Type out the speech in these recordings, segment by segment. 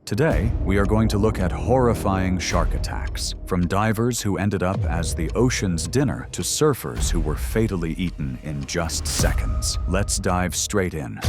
Today, we are going to look at horrifying shark attacks, from divers who ended up as the ocean's dinner to surfers who were fatally eaten in just seconds. Let's dive straight in.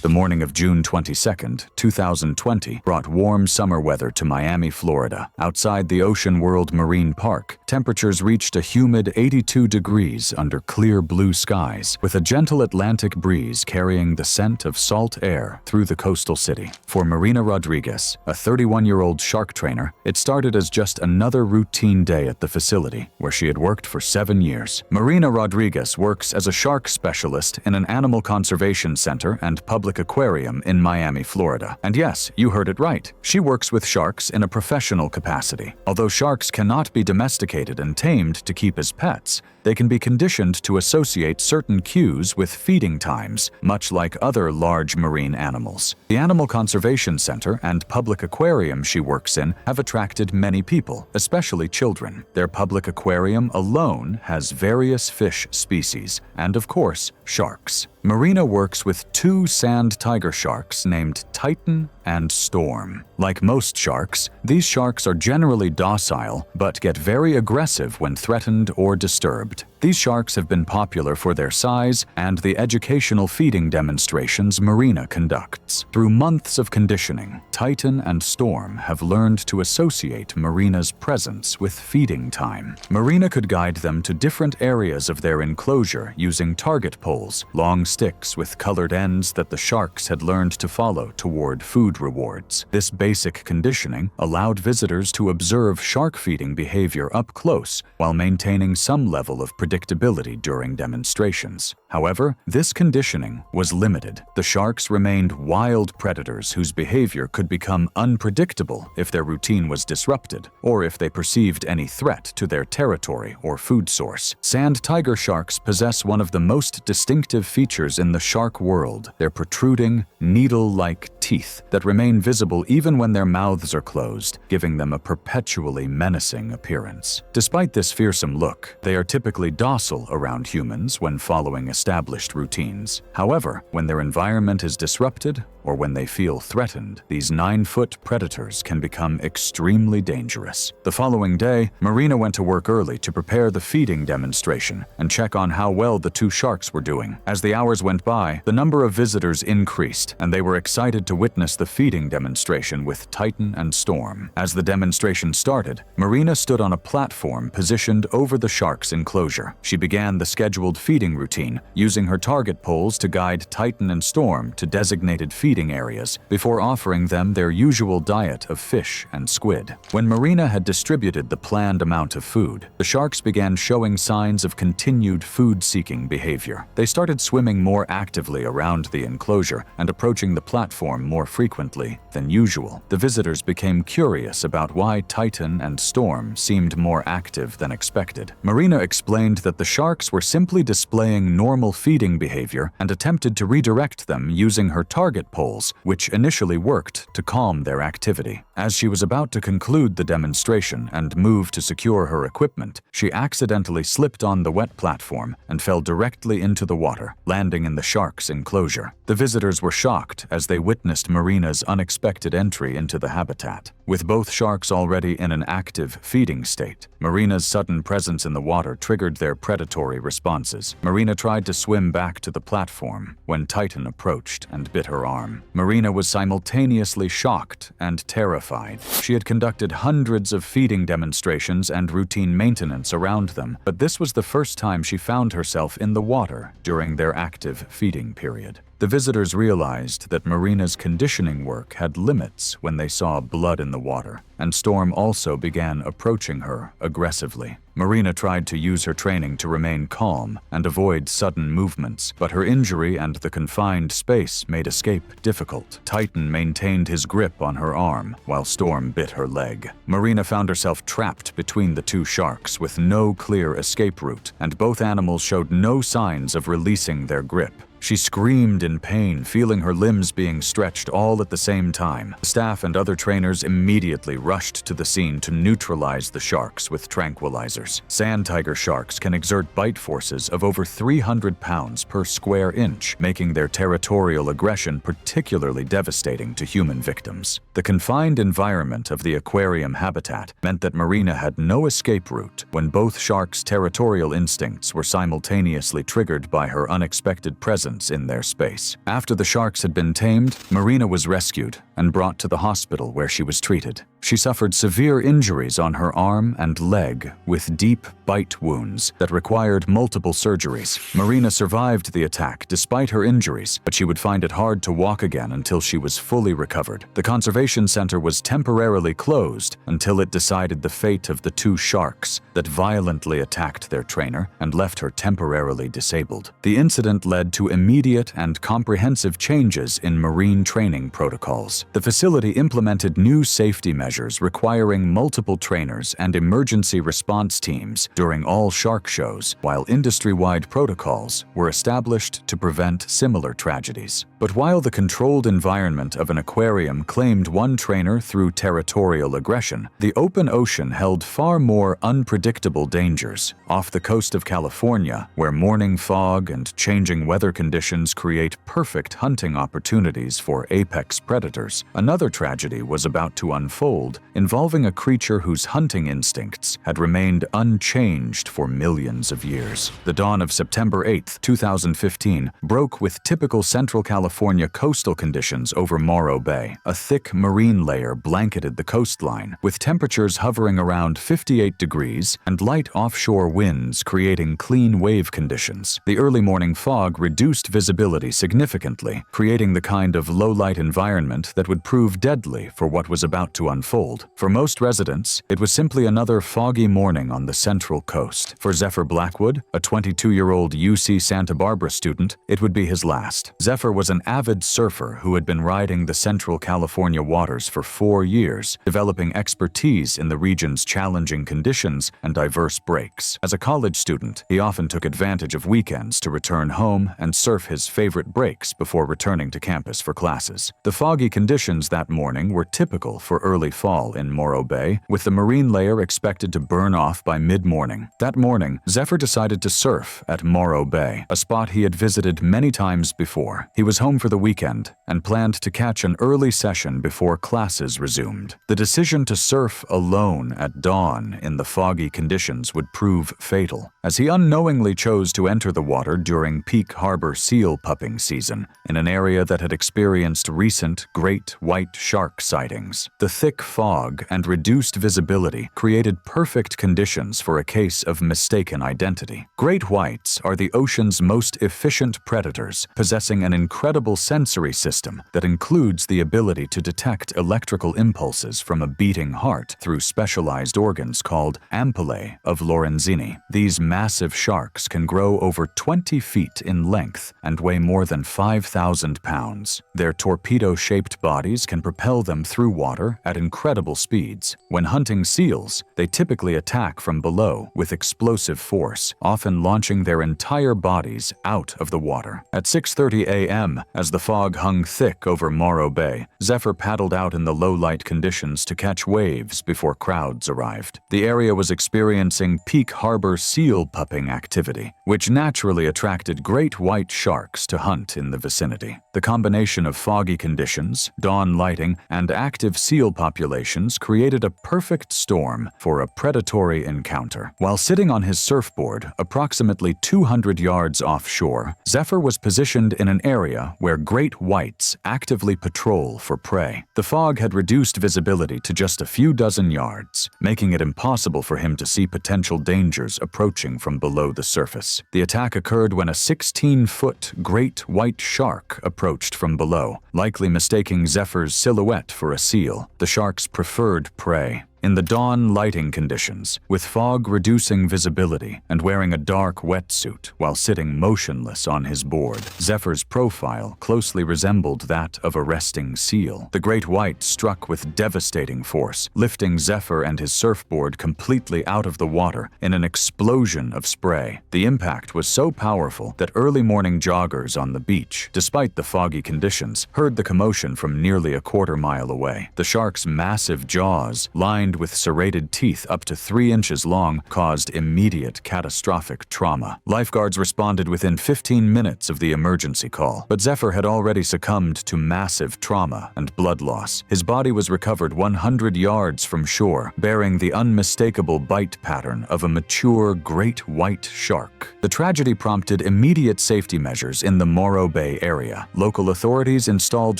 The morning of June 22, 2020, brought warm summer weather to Miami, Florida. Outside the Ocean World Marine Park, temperatures reached a humid 82 degrees under clear blue skies, with a gentle Atlantic breeze carrying the scent of salt air through the coastal city. For Marina Rodriguez, a 31-year-old shark trainer, it started as just another routine day at the facility, where she had worked for 7 years. Marina Rodriguez works as a shark specialist in an animal conservation center and public aquarium in Miami, Florida. And yes, you heard it right. She works with sharks in a professional capacity. Although sharks cannot be domesticated and tamed to keep as pets, they can be conditioned to associate certain cues with feeding times, much like other large marine animals. The Animal Conservation Center and public aquarium she works in have attracted many people, especially children. Their public aquarium alone has various fish species, and of course, sharks. Marina works with 2 sand tiger sharks named Titan and Storm. Like most sharks, these sharks are generally docile but get very aggressive when threatened or disturbed. These sharks have been popular for their size and the educational feeding demonstrations Marina conducts. Through months of conditioning, Titan and Storm have learned to associate Marina's presence with feeding time. Marina could guide them to different areas of their enclosure using target poles, long sticks with colored ends that the sharks had learned to follow toward food rewards. This basic conditioning allowed visitors to observe shark feeding behavior up close while maintaining some level of predictability during demonstrations. However, this conditioning was limited. The sharks remained wild predators whose behavior could become unpredictable if their routine was disrupted or if they perceived any threat to their territory or food source. Sand tiger sharks possess one of the most distinctive features in the shark world: their protruding, needle-like teeth that remain visible even when their mouths are closed, giving them a perpetually menacing appearance. Despite this fearsome look, they are typically docile around humans when following established routines. However, when their environment is disrupted or when they feel threatened, these 9-foot predators can become extremely dangerous. The following day, Marina went to work early to prepare the feeding demonstration and check on how well the 2 sharks were doing. As the hours went by, the number of visitors increased, and they were excited to witness the feeding demonstration with Titan and Storm. As the demonstration started, Marina stood on a platform positioned over the shark's enclosure. She began the scheduled feeding routine, using her target poles to guide Titan and Storm to designated feeding areas before offering them their usual diet of fish and squid. When Marina had distributed the planned amount of food, the sharks began showing signs of continued food-seeking behavior. They started swimming more actively around the enclosure and approaching the platform more frequently than usual. The visitors became curious about why Titan and Storm seemed more active than expected. Marina explained that the sharks were simply displaying normal feeding behavior and attempted to redirect them using her target poles, which initially worked to calm their activity. As she was about to conclude the demonstration and move to secure her equipment, she accidentally slipped on the wet platform and fell directly into the water, landing in the shark's enclosure. The visitors were shocked as they witnessed Marina's unexpected entry into the habitat. With both sharks already in an active feeding state, Marina's sudden presence in the water triggered their predatory responses. Marina tried to swim back to the platform when Titan approached and bit her arm. Marina was simultaneously shocked and terrified. She had conducted hundreds of feeding demonstrations and routine maintenance around them, but this was the first time she found herself in the water during their active feeding period. The visitors realized that Marina's conditioning work had limits when they saw blood in the water, and Storm also began approaching her aggressively. Marina tried to use her training to remain calm and avoid sudden movements, but her injury and the confined space made escape difficult. Titan maintained his grip on her arm, while Storm bit her leg. Marina found herself trapped between the 2 sharks with no clear escape route, and both animals showed no signs of releasing their grip. She screamed in pain, feeling her limbs being stretched all at the same time. The staff and other trainers immediately rushed to the scene to neutralize the sharks with tranquilizers. Sand tiger sharks can exert bite forces of over 300 pounds per square inch, making their territorial aggression particularly devastating to human victims. The confined environment of the aquarium habitat meant that Marina had no escape route when both sharks' territorial instincts were simultaneously triggered by her unexpected presence in their space. After the sharks had been tamed, Marina was rescued and brought to the hospital where she was treated. She suffered severe injuries on her arm and leg with deep bite wounds that required multiple surgeries. Marina survived the attack despite her injuries, but she would find it hard to walk again until she was fully recovered. The conservation center was temporarily closed until it decided the fate of the two sharks that violently attacked their trainer and left her temporarily disabled. The incident led to immediate and comprehensive changes in marine training protocols. The facility implemented new safety measures requiring multiple trainers and emergency response teams during all shark shows, while industry-wide protocols were established to prevent similar tragedies. But while the controlled environment of an aquarium claimed one trainer through territorial aggression, the open ocean held far more unpredictable dangers. Off the coast of California, where morning fog and changing weather conditions create perfect hunting opportunities for apex predators, another tragedy was about to unfold, involving a creature whose hunting instincts had remained unchanged for millions of years. The dawn of September 8, 2015, broke with typical Central California coastal conditions over Morro Bay. A thick marine layer blanketed the coastline, with temperatures hovering around 58 degrees and light offshore winds creating clean wave conditions. The early morning fog reduced visibility significantly, creating the kind of low-light environment that would prove deadly for what was about to unfold. For most residents, it was simply another foggy morning on the Central Coast. For Zephyr Blackwood, a 22-year-old UC Santa Barbara student, it would be his last. Zephyr was an avid surfer who had been riding the Central California waters for 4 years, developing expertise in the region's challenging conditions and diverse breaks. As a college student, he often took advantage of weekends to return home and surf his favorite breaks before returning to campus for classes. The foggy conditions that morning were typical for early fall in Morro Bay, with the marine layer expected to burn off by mid-morning. That morning, Zephyr decided to surf at Morro Bay, a spot he had visited many times before. He was home for the weekend and planned to catch an early session before classes resumed. The decision to surf alone at dawn in the foggy conditions would prove fatal, as he unknowingly chose to enter the water during peak harbor seal pupping season in an area that had experienced recent great white shark sightings. The thick fog and reduced visibility created perfect conditions for a case of mistaken identity. Great whites are the ocean's most efficient predators, possessing an incredible sensory system that includes the ability to detect electrical impulses from a beating heart through specialized organs called ampullae of Lorenzini. These massive sharks can grow over 20 feet in length and weigh more than 5,000 pounds. Their torpedo-shaped bodies can propel them through water at incredible speeds. When hunting seals, they typically attack from below with explosive force, often launching their entire bodies out of the water. At 6:30 a.m., as the fog hung thick over Morro Bay, Zephyr paddled out in the low-light conditions to catch waves before crowds arrived. The area was experiencing peak harbor seal pupping activity, which naturally attracted great white sharks to hunt in the vicinity. The combination of foggy conditions, dawn lighting, and active seal populations created a perfect storm for a predatory encounter. While sitting on his surfboard, approximately 200 yards offshore, Zephyr was positioned in an area where great whites actively patrol for prey. The fog had reduced visibility to just a few dozen yards, making it impossible for him to see potential dangers approaching from below the surface. The attack occurred when a 16-foot great white shark approached from below, likely mistaking Zephyr's silhouette for a seal, the shark's preferred prey. In the dawn lighting conditions, with fog reducing visibility and wearing a dark wetsuit while sitting motionless on his board, Zephyr's profile closely resembled that of a resting seal. The great white struck with devastating force, lifting Zephyr and his surfboard completely out of the water in an explosion of spray. The impact was so powerful that early morning joggers on the beach, despite the foggy conditions, heard the commotion from nearly a quarter-mile away. The shark's massive jaws, lined with serrated teeth up to 3 inches long, caused immediate catastrophic trauma. Lifeguards responded within 15 minutes of the emergency call, but Zephyr had already succumbed to massive trauma and blood loss. His body was recovered 100 yards from shore, bearing the unmistakable bite pattern of a mature great white shark. The tragedy prompted immediate safety measures in the Morro Bay area. Local authorities installed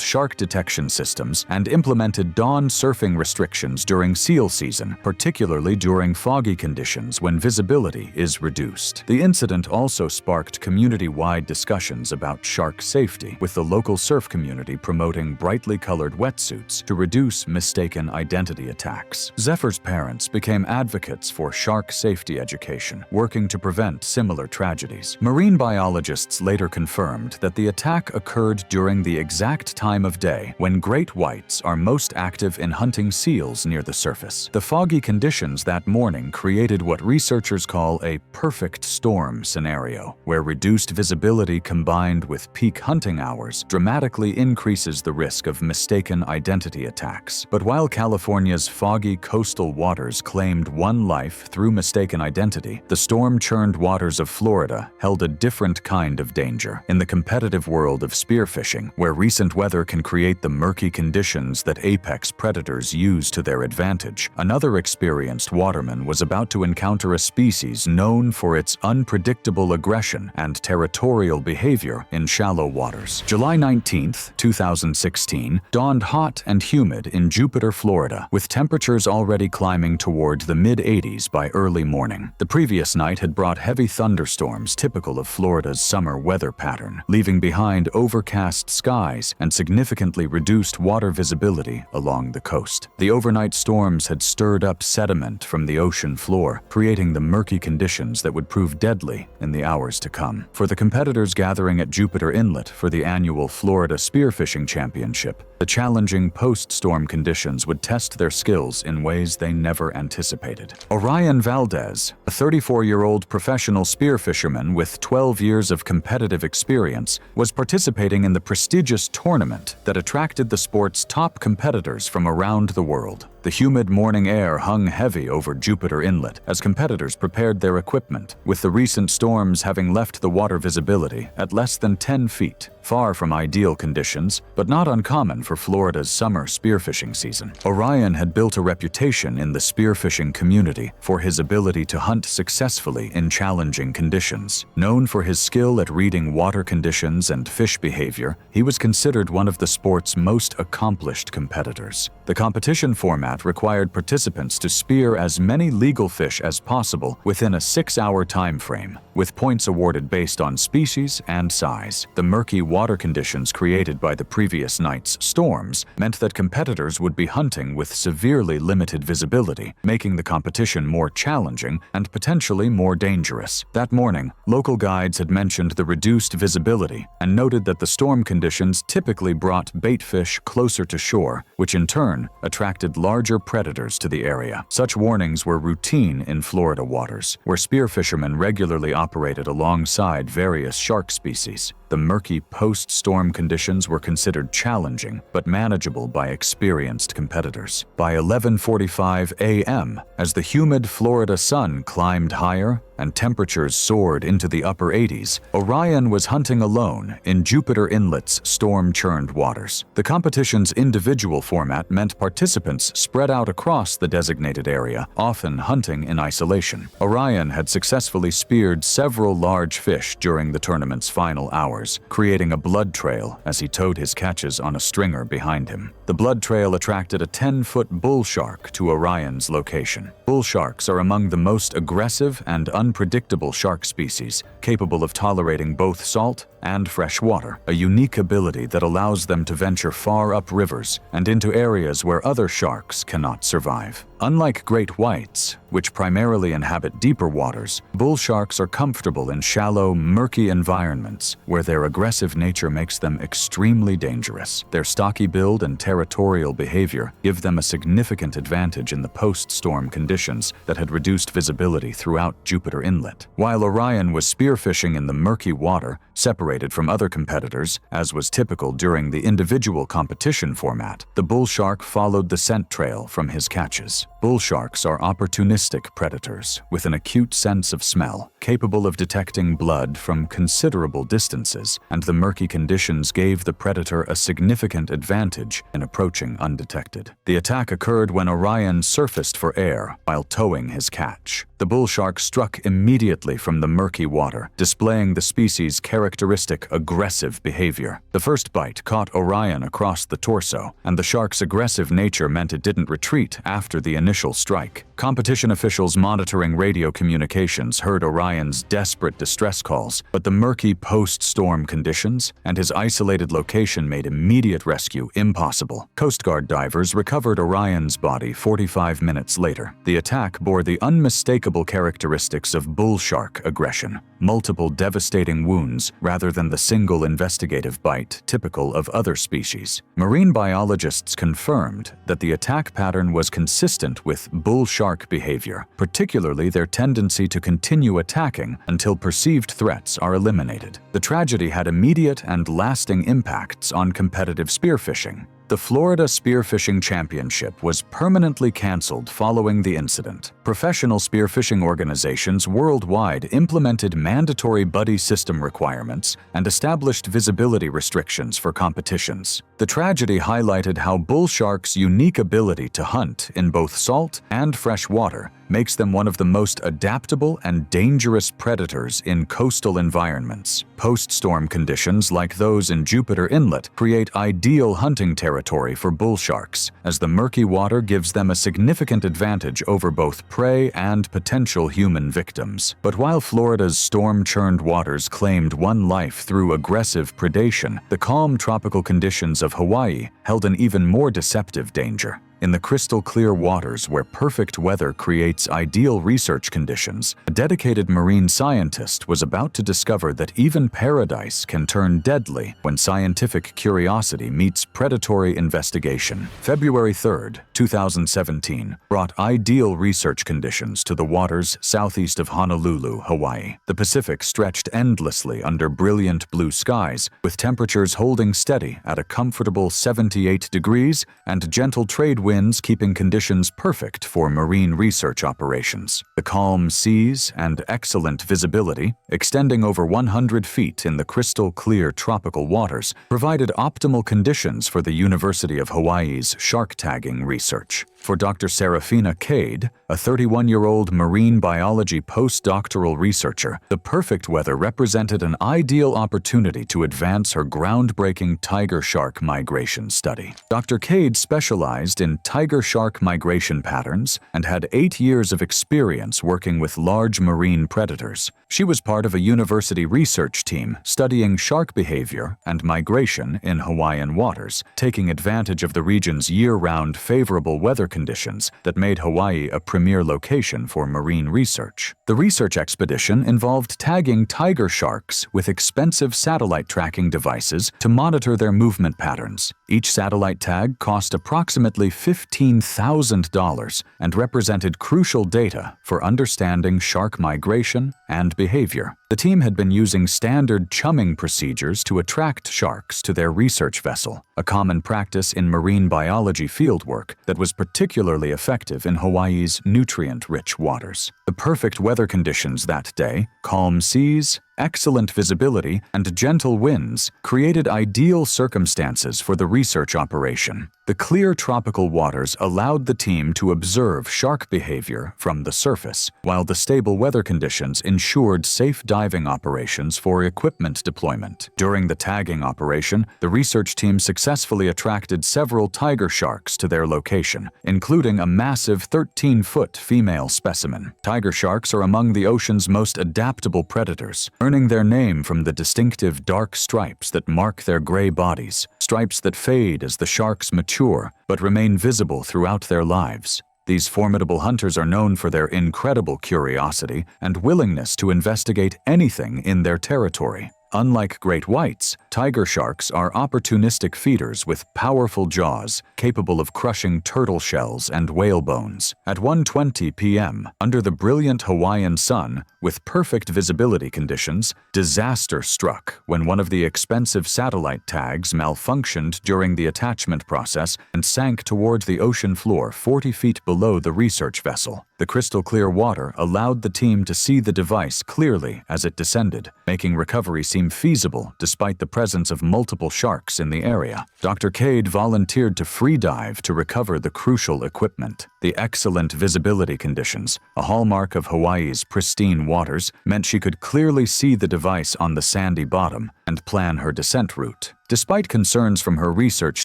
shark detection systems and implemented dawn surfing restrictions during seal season, particularly during foggy conditions when visibility is reduced. The incident also sparked community-wide discussions about shark safety, with the local surf community promoting brightly colored wetsuits to reduce mistaken identity attacks. Zephyr's parents became advocates for shark safety education, working to prevent similar tragedies. Marine biologists later confirmed that the attack occurred during the exact time of day when great whites are most active in hunting seals near the surface. The foggy conditions that morning created what researchers call a perfect storm scenario, where reduced visibility combined with peak hunting hours dramatically increases the risk of mistaken identity attacks. But while California's foggy coastal waters claimed one life through mistaken identity, the storm-churned waters of Florida held a different kind of danger. In the competitive world of spearfishing, where recent weather can create the murky conditions that apex predators use to their advantage, another experienced waterman was about to encounter a species known for its unpredictable aggression and territorial behavior in shallow waters. July 19, 2016, dawned hot and humid in Jupiter, Florida, with temperatures already climbing toward the mid-80s by early morning. The previous night had brought heavy thunderstorms typical of Florida's summer weather pattern, leaving behind overcast skies and significantly reduced water visibility along the coast. The overnight storms had stirred up sediment from the ocean floor, creating the murky conditions that would prove deadly in the hours to come. For the competitors gathering at Jupiter Inlet for the annual Florida Spearfishing Championship, the challenging post-storm conditions would test their skills in ways they never anticipated. Orion Valdez, a 34-year-old professional spearfisherman with 12 years of competitive experience, was participating in the prestigious tournament that attracted the sport's top competitors from around the world. The humid morning air hung heavy over Jupiter Inlet as competitors prepared their equipment, with the recent storms having left the water visibility at less than 10 feet, far from ideal conditions, but not uncommon for Florida's summer spearfishing season. Orion had built a reputation in the spearfishing community for his ability to hunt successfully in challenging conditions. Known for his skill at reading water conditions and fish behavior, he was considered one of the sport's most accomplished competitors. The competition format required participants to spear as many legal fish as possible within a 6-hour time frame, with points awarded based on species and size. The murky water conditions created by the previous night's storms meant that competitors would be hunting with severely limited visibility, making the competition more challenging and potentially more dangerous. That morning, local guides had mentioned the reduced visibility and noted that the storm conditions typically brought bait fish closer to shore, which in turn attracted larger predators to the area. Such warnings were routine in Florida waters, where spearfishermen regularly operated alongside various shark species. The murky post-storm conditions were considered challenging but manageable by experienced competitors. By 11:45 a.m., as the humid Florida sun climbed higher and temperatures soared into the upper 80s, Orion was hunting alone in Jupiter Inlet's storm-churned waters. The competition's individual format meant participants spread out across the designated area, often hunting in isolation. Orion had successfully speared several large fish during the tournament's final hours, creating a blood trail as he towed his catches on a stringer behind him. The blood trail attracted a 10-foot bull shark to Orion's location. Bull sharks are among the most aggressive and unpredictable shark species, capable of tolerating both salt and fresh water, a unique ability that allows them to venture far up rivers and into areas where other sharks cannot survive. Unlike great whites, which primarily inhabit deeper waters, bull sharks are comfortable in shallow, murky environments where their aggressive nature makes them extremely dangerous. Their stocky build and territorial behavior give them a significant advantage in the post-storm conditions that had reduced visibility throughout Jupiter Inlet. While Orion was spearfishing in the murky water, separated from other competitors, as was typical during the individual competition format, the bull shark followed the scent trail from his catches. Bull sharks are opportunistic predators with an acute sense of smell, capable of detecting blood from considerable distances, and the murky conditions gave the predator a significant advantage in approaching undetected. The attack occurred when Orion surfaced for air while towing his catch. The bull shark struck immediately from the murky water, displaying the species' characteristic aggressive behavior. The first bite caught Orion across the torso, and the shark's aggressive nature meant it didn't retreat after the initial strike. Competition officials monitoring radio communications heard Orion's desperate distress calls, but the murky post-storm conditions and his isolated location made immediate rescue impossible. Coast Guard divers recovered Orion's body 45 minutes later. The attack bore the unmistakable characteristics of bull shark aggression, multiple devastating wounds rather than the single investigative bite typical of other species. Marine biologists confirmed that the attack pattern was consistent with bull shark behavior, particularly their tendency to continue attacking until perceived threats are eliminated. The tragedy had immediate and lasting impacts on competitive spearfishing. The Florida Spearfishing Championship was permanently canceled following the incident. Professional spearfishing organizations worldwide implemented mandatory buddy system requirements and established visibility restrictions for competitions. The tragedy highlighted how bull sharks' unique ability to hunt in both salt and fresh water makes them one of the most adaptable and dangerous predators in coastal environments. Post-storm conditions like those in Jupiter Inlet create ideal hunting territory for bull sharks, as the murky water gives them a significant advantage over both prey and potential human victims. But while Florida's storm-churned waters claimed one life through aggressive predation, the calm tropical conditions of Hawaii held an even more deceptive danger. In the crystal-clear waters where perfect weather creates ideal research conditions, a dedicated marine scientist was about to discover that even paradise can turn deadly when scientific curiosity meets predatory investigation. February 3, 2017, brought ideal research conditions to the waters southeast of Honolulu, Hawaii. The Pacific stretched endlessly under brilliant blue skies, with temperatures holding steady at a comfortable 78 degrees and gentle trade winds keeping conditions perfect for marine research operations. The calm seas and excellent visibility, extending over 100 feet in the crystal-clear tropical waters, provided optimal conditions for the University of Hawaii's shark tagging research. For Dr. Serafina Cade, a 31-year-old marine biology postdoctoral researcher, the perfect weather represented an ideal opportunity to advance her groundbreaking tiger shark migration study. Dr. Cade specialized in tiger shark migration patterns and had 8 years of experience working with large marine predators. She was part of a university research team studying shark behavior and migration in Hawaiian waters, taking advantage of the region's year-round favorable weather conditions that made Hawaii a premier location for marine research. The research expedition involved tagging tiger sharks with expensive satellite tracking devices to monitor their movement patterns. Each satellite tag cost approximately $15,000 and represented crucial data for understanding shark migration and behavior. The team had been using standard chumming procedures to attract sharks to their research vessel, a common practice in marine biology fieldwork that was particularly effective in Hawaii's nutrient-rich waters. The perfect weather conditions that day, calm seas, excellent visibility, and gentle winds created ideal circumstances for the research operation. The clear tropical waters allowed the team to observe shark behavior from the surface, while the stable weather conditions ensured safe diving operations for equipment deployment. During the tagging operation, the research team successfully attracted several tiger sharks to their location, including a massive 13-foot female specimen. Tiger sharks are among the ocean's most adaptable predators, earning their name from the distinctive dark stripes that mark their gray bodies, stripes that fade as the sharks mature but remain visible throughout their lives. These formidable hunters are known for their incredible curiosity and willingness to investigate anything in their territory. Unlike great whites, tiger sharks are opportunistic feeders with powerful jaws capable of crushing turtle shells and whale bones. At 1:20 p.m., under the brilliant Hawaiian sun, with perfect visibility conditions, disaster struck when one of the expensive satellite tags malfunctioned during the attachment process and sank toward the ocean floor 40 feet below the research vessel. The crystal-clear water allowed the team to see the device clearly as it descended, making recovery seem feasible despite the presence of multiple sharks in the area. Dr. Cade volunteered to free dive to recover the crucial equipment. The excellent visibility conditions, a hallmark of Hawaii's pristine waters, meant she could clearly see the device on the sandy bottom and plan her descent route. Despite concerns from her research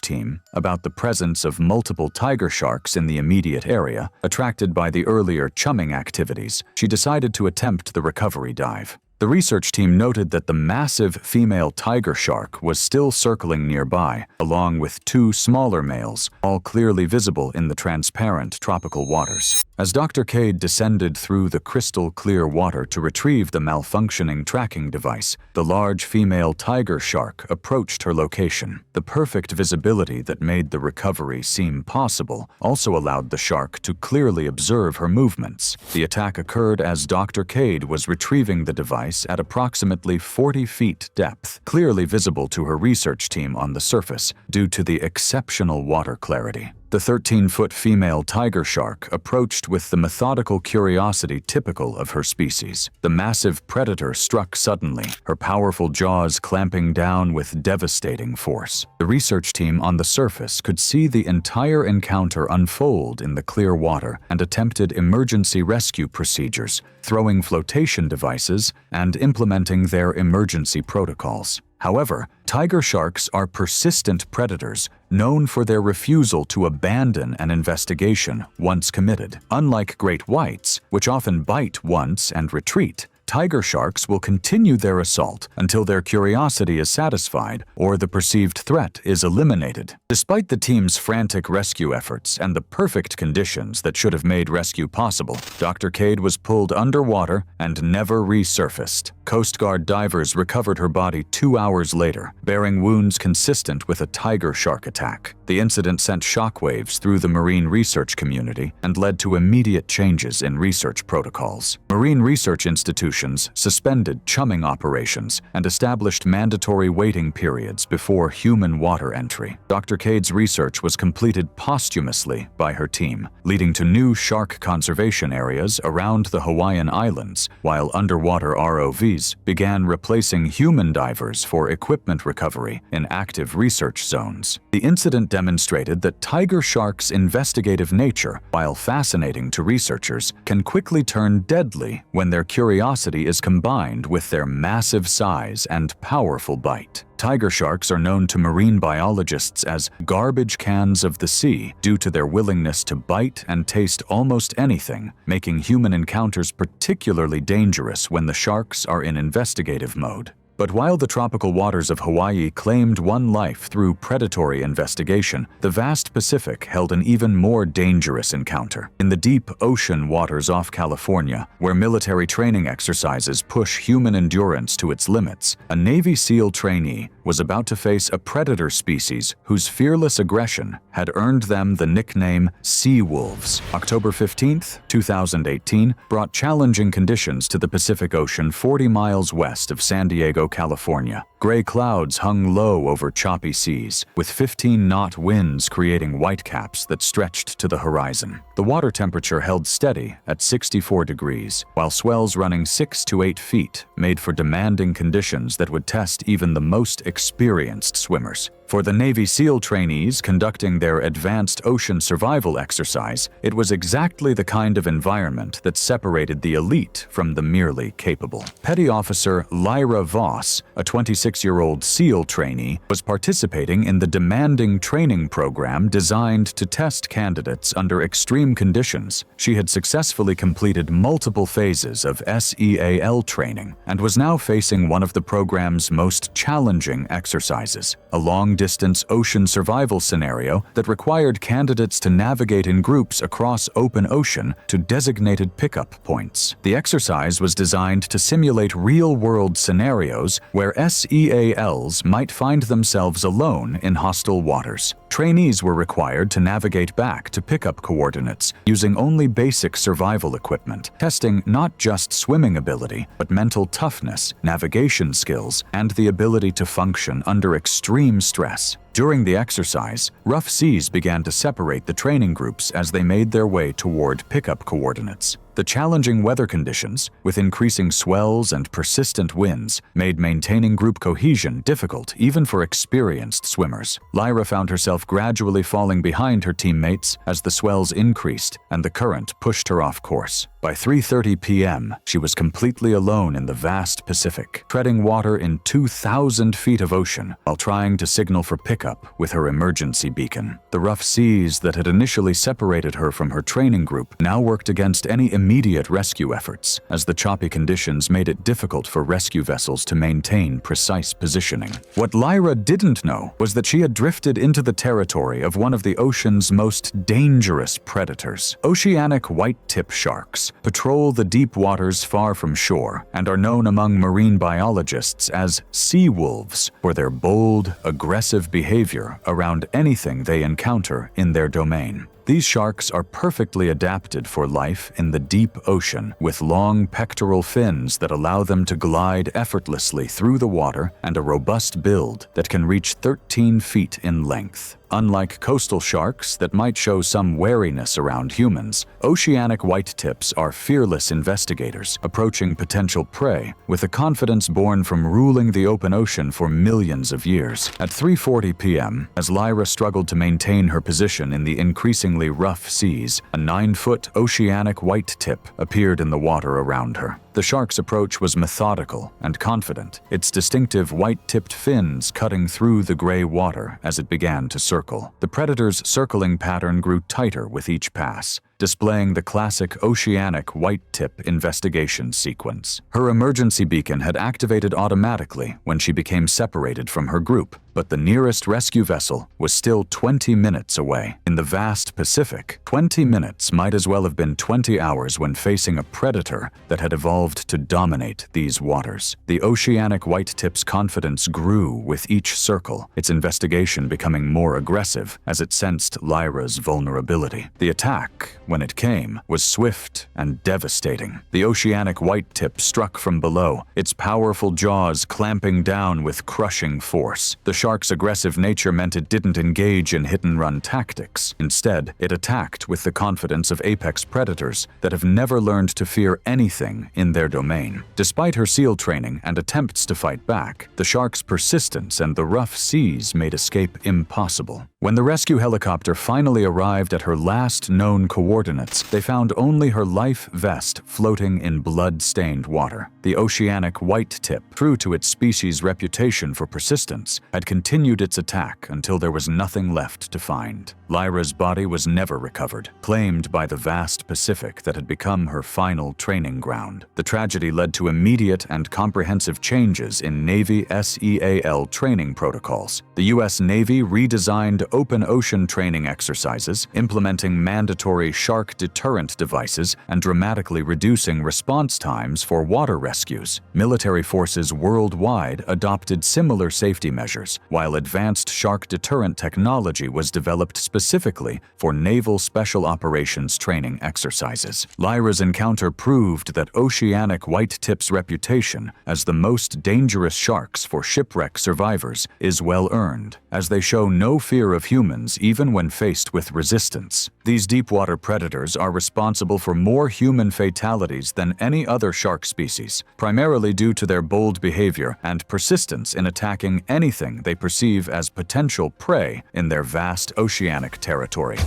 team about the presence of multiple tiger sharks in the immediate area, attracted by the earlier chumming activities, she decided to attempt the recovery dive. The research team noted that the massive female tiger shark was still circling nearby, along with two smaller males, all clearly visible in the transparent tropical waters. As Dr. Cade descended through the crystal-clear water to retrieve the malfunctioning tracking device, the large female tiger shark approached her location. The perfect visibility that made the recovery seem possible also allowed the shark to clearly observe her movements. The attack occurred as Dr. Cade was retrieving the device at approximately 40 feet depth, clearly visible to her research team on the surface due to the exceptional water clarity. The 13-foot female tiger shark approached with the methodical curiosity typical of her species. The massive predator struck suddenly, her powerful jaws clamping down with devastating force. The research team on the surface could see the entire encounter unfold in the clear water and attempted emergency rescue procedures, throwing flotation devices and implementing their emergency protocols. However, tiger sharks are persistent predators known for their refusal to abandon an investigation once committed. Unlike great whites, which often bite once and retreat, tiger sharks will continue their assault until their curiosity is satisfied or the perceived threat is eliminated. Despite the team's frantic rescue efforts and the perfect conditions that should have made rescue possible, Dr. Cade was pulled underwater and never resurfaced. Coast Guard divers recovered her body 2 hours later, bearing wounds consistent with a tiger shark attack. The incident sent shockwaves through the marine research community and led to immediate changes in research protocols. Marine research institutions suspended chumming operations and established mandatory waiting periods before human water entry. Dr. Cade's research was completed posthumously by her team, leading to new shark conservation areas around the Hawaiian Islands, while underwater ROVs began replacing human divers for equipment recovery in active research zones. The incident demonstrated that tiger sharks' investigative nature, while fascinating to researchers, can quickly turn deadly when their curiosity is combined with their massive size and powerful bite. Tiger sharks are known to marine biologists as garbage cans of the sea due to their willingness to bite and taste almost anything, making human encounters particularly dangerous when the sharks are in investigative mode. But while the tropical waters of Hawaii claimed one life through predatory investigation, the vast Pacific held an even more dangerous encounter. In the deep ocean waters off California, where military training exercises push human endurance to its limits, a Navy SEAL trainee was about to face a predator species whose fearless aggression had earned them the nickname Sea Wolves. October 15, 2018, brought challenging conditions to the Pacific Ocean 40 miles west of San Diego, California. Gray clouds hung low over choppy seas, with 15-knot winds creating whitecaps that stretched to the horizon. The water temperature held steady at 64 degrees, while swells running 6 to 8 feet made for demanding conditions that would test even the most experienced swimmers. For the Navy SEAL trainees conducting their advanced ocean survival exercise, it was exactly the kind of environment that separated the elite from the merely capable. Petty Officer Lyra Voss, a 26-year-old SEAL trainee, was participating in the demanding training program designed to test candidates under extreme conditions. She had successfully completed multiple phases of SEAL training and was now facing one of the program's most challenging exercises, a long long-distance ocean survival scenario that required candidates to navigate in groups across open ocean to designated pickup points. The exercise was designed to simulate real-world scenarios where SEALs might find themselves alone in hostile waters. Trainees were required to navigate back to pickup coordinates using only basic survival equipment, testing not just swimming ability, but mental toughness, navigation skills, and the ability to function under extreme stress. During the exercise, rough seas began to separate the training groups as they made their way toward pickup coordinates. The challenging weather conditions, with increasing swells and persistent winds, made maintaining group cohesion difficult even for experienced swimmers. Lyra found herself gradually falling behind her teammates as the swells increased and the current pushed her off course. By 3:30 p.m., she was completely alone in the vast Pacific, treading water in 2,000 feet of ocean while trying to signal for pickup with her emergency beacon. The rough seas that had initially separated her from her training group now worked against any immediate rescue efforts, as the choppy conditions made it difficult for rescue vessels to maintain precise positioning. What Lyra didn't know was that she had drifted into the territory of one of the ocean's most dangerous predators. Oceanic white-tip sharks patrol the deep waters far from shore and are known among marine biologists as sea wolves for their bold, aggressive behavior around anything they encounter in their domain. These sharks are perfectly adapted for life in the deep ocean, with long pectoral fins that allow them to glide effortlessly through the water and a robust build that can reach 13 feet in length. Unlike coastal sharks that might show some wariness around humans, oceanic whitetips are fearless investigators, approaching potential prey with a confidence born from ruling the open ocean for millions of years. At 3:40 p.m., as Lyra struggled to maintain her position in the increasingly rough seas, a 9-foot oceanic whitetip appeared in the water around her. The shark's approach was methodical and confident, its distinctive white-tipped fins cutting through the gray water as it began to circle. The predator's circling pattern grew tighter with each pass, displaying the classic oceanic white-tip investigation sequence. Her emergency beacon had activated automatically when she became separated from her group, but the nearest rescue vessel was still 20 minutes away. In the vast Pacific, 20 minutes might as well have been 20 hours when facing a predator that had evolved to dominate these waters. The oceanic whitetip's confidence grew with each circle, its investigation becoming more aggressive as it sensed Lyra's vulnerability. The attack, when it came, was swift and devastating. The oceanic whitetip struck from below, its powerful jaws clamping down with crushing force. The shark's aggressive nature meant it didn't engage in hit-and-run tactics. Instead, it attacked with the confidence of apex predators that have never learned to fear anything in their domain. Despite her SEAL training and attempts to fight back, the shark's persistence and the rough seas made escape impossible. When the rescue helicopter finally arrived at her last known coordinates, they found only her life vest floating in blood-stained water. The oceanic whitetip, true to its species' reputation for persistence, had continued its attack until there was nothing left to find. Lyra's body was never recovered, claimed by the vast Pacific that had become her final training ground. The tragedy led to immediate and comprehensive changes in Navy SEAL training protocols. The U.S. Navy redesigned open ocean training exercises, implementing mandatory shark deterrent devices and dramatically reducing response times for water rescues. Military forces worldwide adopted similar safety measures, while advanced shark deterrent technology was developed specifically for naval special operations training exercises. Lyra's encounter proved that oceanic whitetip's reputation as the most dangerous sharks for shipwreck survivors is well earned, as they show no fear of humans even when faced with resistance. These deepwater predators are responsible for more human fatalities than any other shark species, primarily due to their bold behavior and persistence in attacking anything they perceive as potential prey in their vast oceanic territory.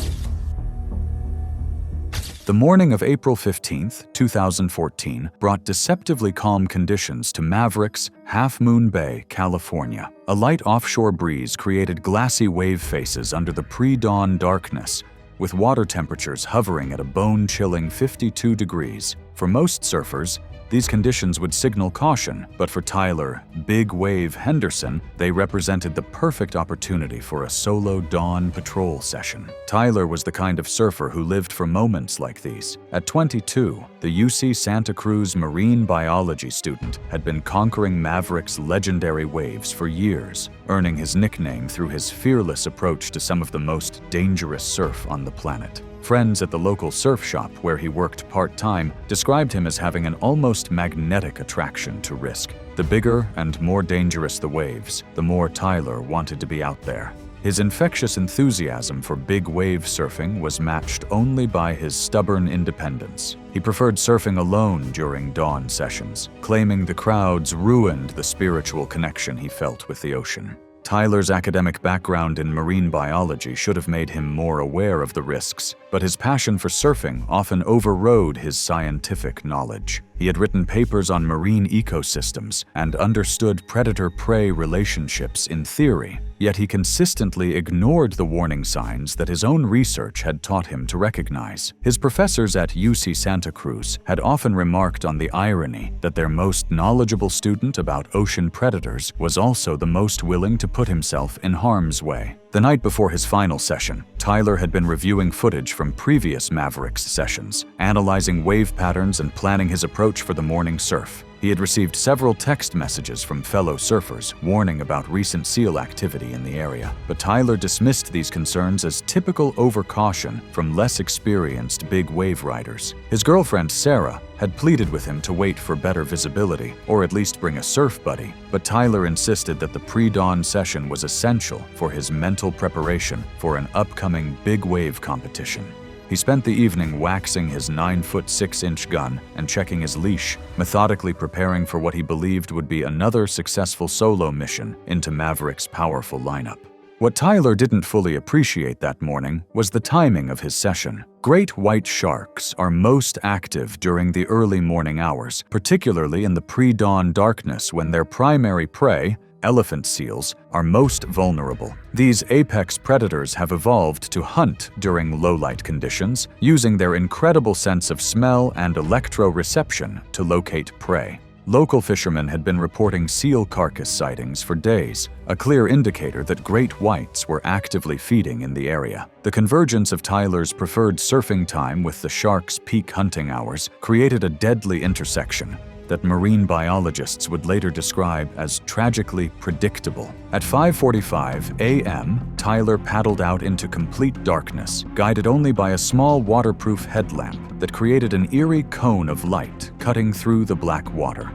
The morning of April 15, 2014, brought deceptively calm conditions to Mavericks, Half Moon Bay, California. A light offshore breeze created glassy wave faces under the pre-dawn darkness, with water temperatures hovering at a bone-chilling 52 degrees. For most surfers, these conditions would signal caution, but for Tyler "Big Wave" Henderson, they represented the perfect opportunity for a solo dawn patrol session. Tyler was the kind of surfer who lived for moments like these. At 22, the UC Santa Cruz marine biology student had been conquering Maverick's legendary waves for years, earning his nickname through his fearless approach to some of the most dangerous surf on the planet. Friends at the local surf shop where he worked part-time described him as having an almost magnetic attraction to risk. The bigger and more dangerous the waves, the more Tyler wanted to be out there. His infectious enthusiasm for big wave surfing was matched only by his stubborn independence. He preferred surfing alone during dawn sessions, claiming the crowds ruined the spiritual connection he felt with the ocean. Tyler's academic background in marine biology should have made him more aware of the risks, but his passion for surfing often overrode his scientific knowledge. He had written papers on marine ecosystems and understood predator-prey relationships in theory, yet he consistently ignored the warning signs that his own research had taught him to recognize. His professors at UC Santa Cruz had often remarked on the irony that their most knowledgeable student about ocean predators was also the most willing to put himself in harm's way. The night before his final session, Tyler had been reviewing footage from previous Mavericks sessions, analyzing wave patterns and planning his approach for the morning surf. He had received several text messages from fellow surfers warning about recent seal activity in the area, but Tyler dismissed these concerns as typical overcaution from less experienced big wave riders. His girlfriend, Sarah, had pleaded with him to wait for better visibility, or at least bring a surf buddy, but Tyler insisted that the pre-dawn session was essential for his mental preparation for an upcoming big wave competition. He spent the evening waxing his 9-foot-6-inch gun and checking his leash, methodically preparing for what he believed would be another successful solo mission into Maverick's powerful lineup. What Tyler didn't fully appreciate that morning was the timing of his session. Great white sharks are most active during the early morning hours, particularly in the pre-dawn darkness when their primary prey, elephant seals, are most vulnerable. These apex predators have evolved to hunt during low-light conditions, using their incredible sense of smell and electroreception to locate prey. Local fishermen had been reporting seal carcass sightings for days, a clear indicator that great whites were actively feeding in the area. The convergence of Tyler's preferred surfing time with the sharks' peak hunting hours created a deadly intersection that marine biologists would later describe as tragically predictable. At 5:45 a.m., Tyler paddled out into complete darkness, guided only by a small waterproof headlamp that created an eerie cone of light cutting through the black water.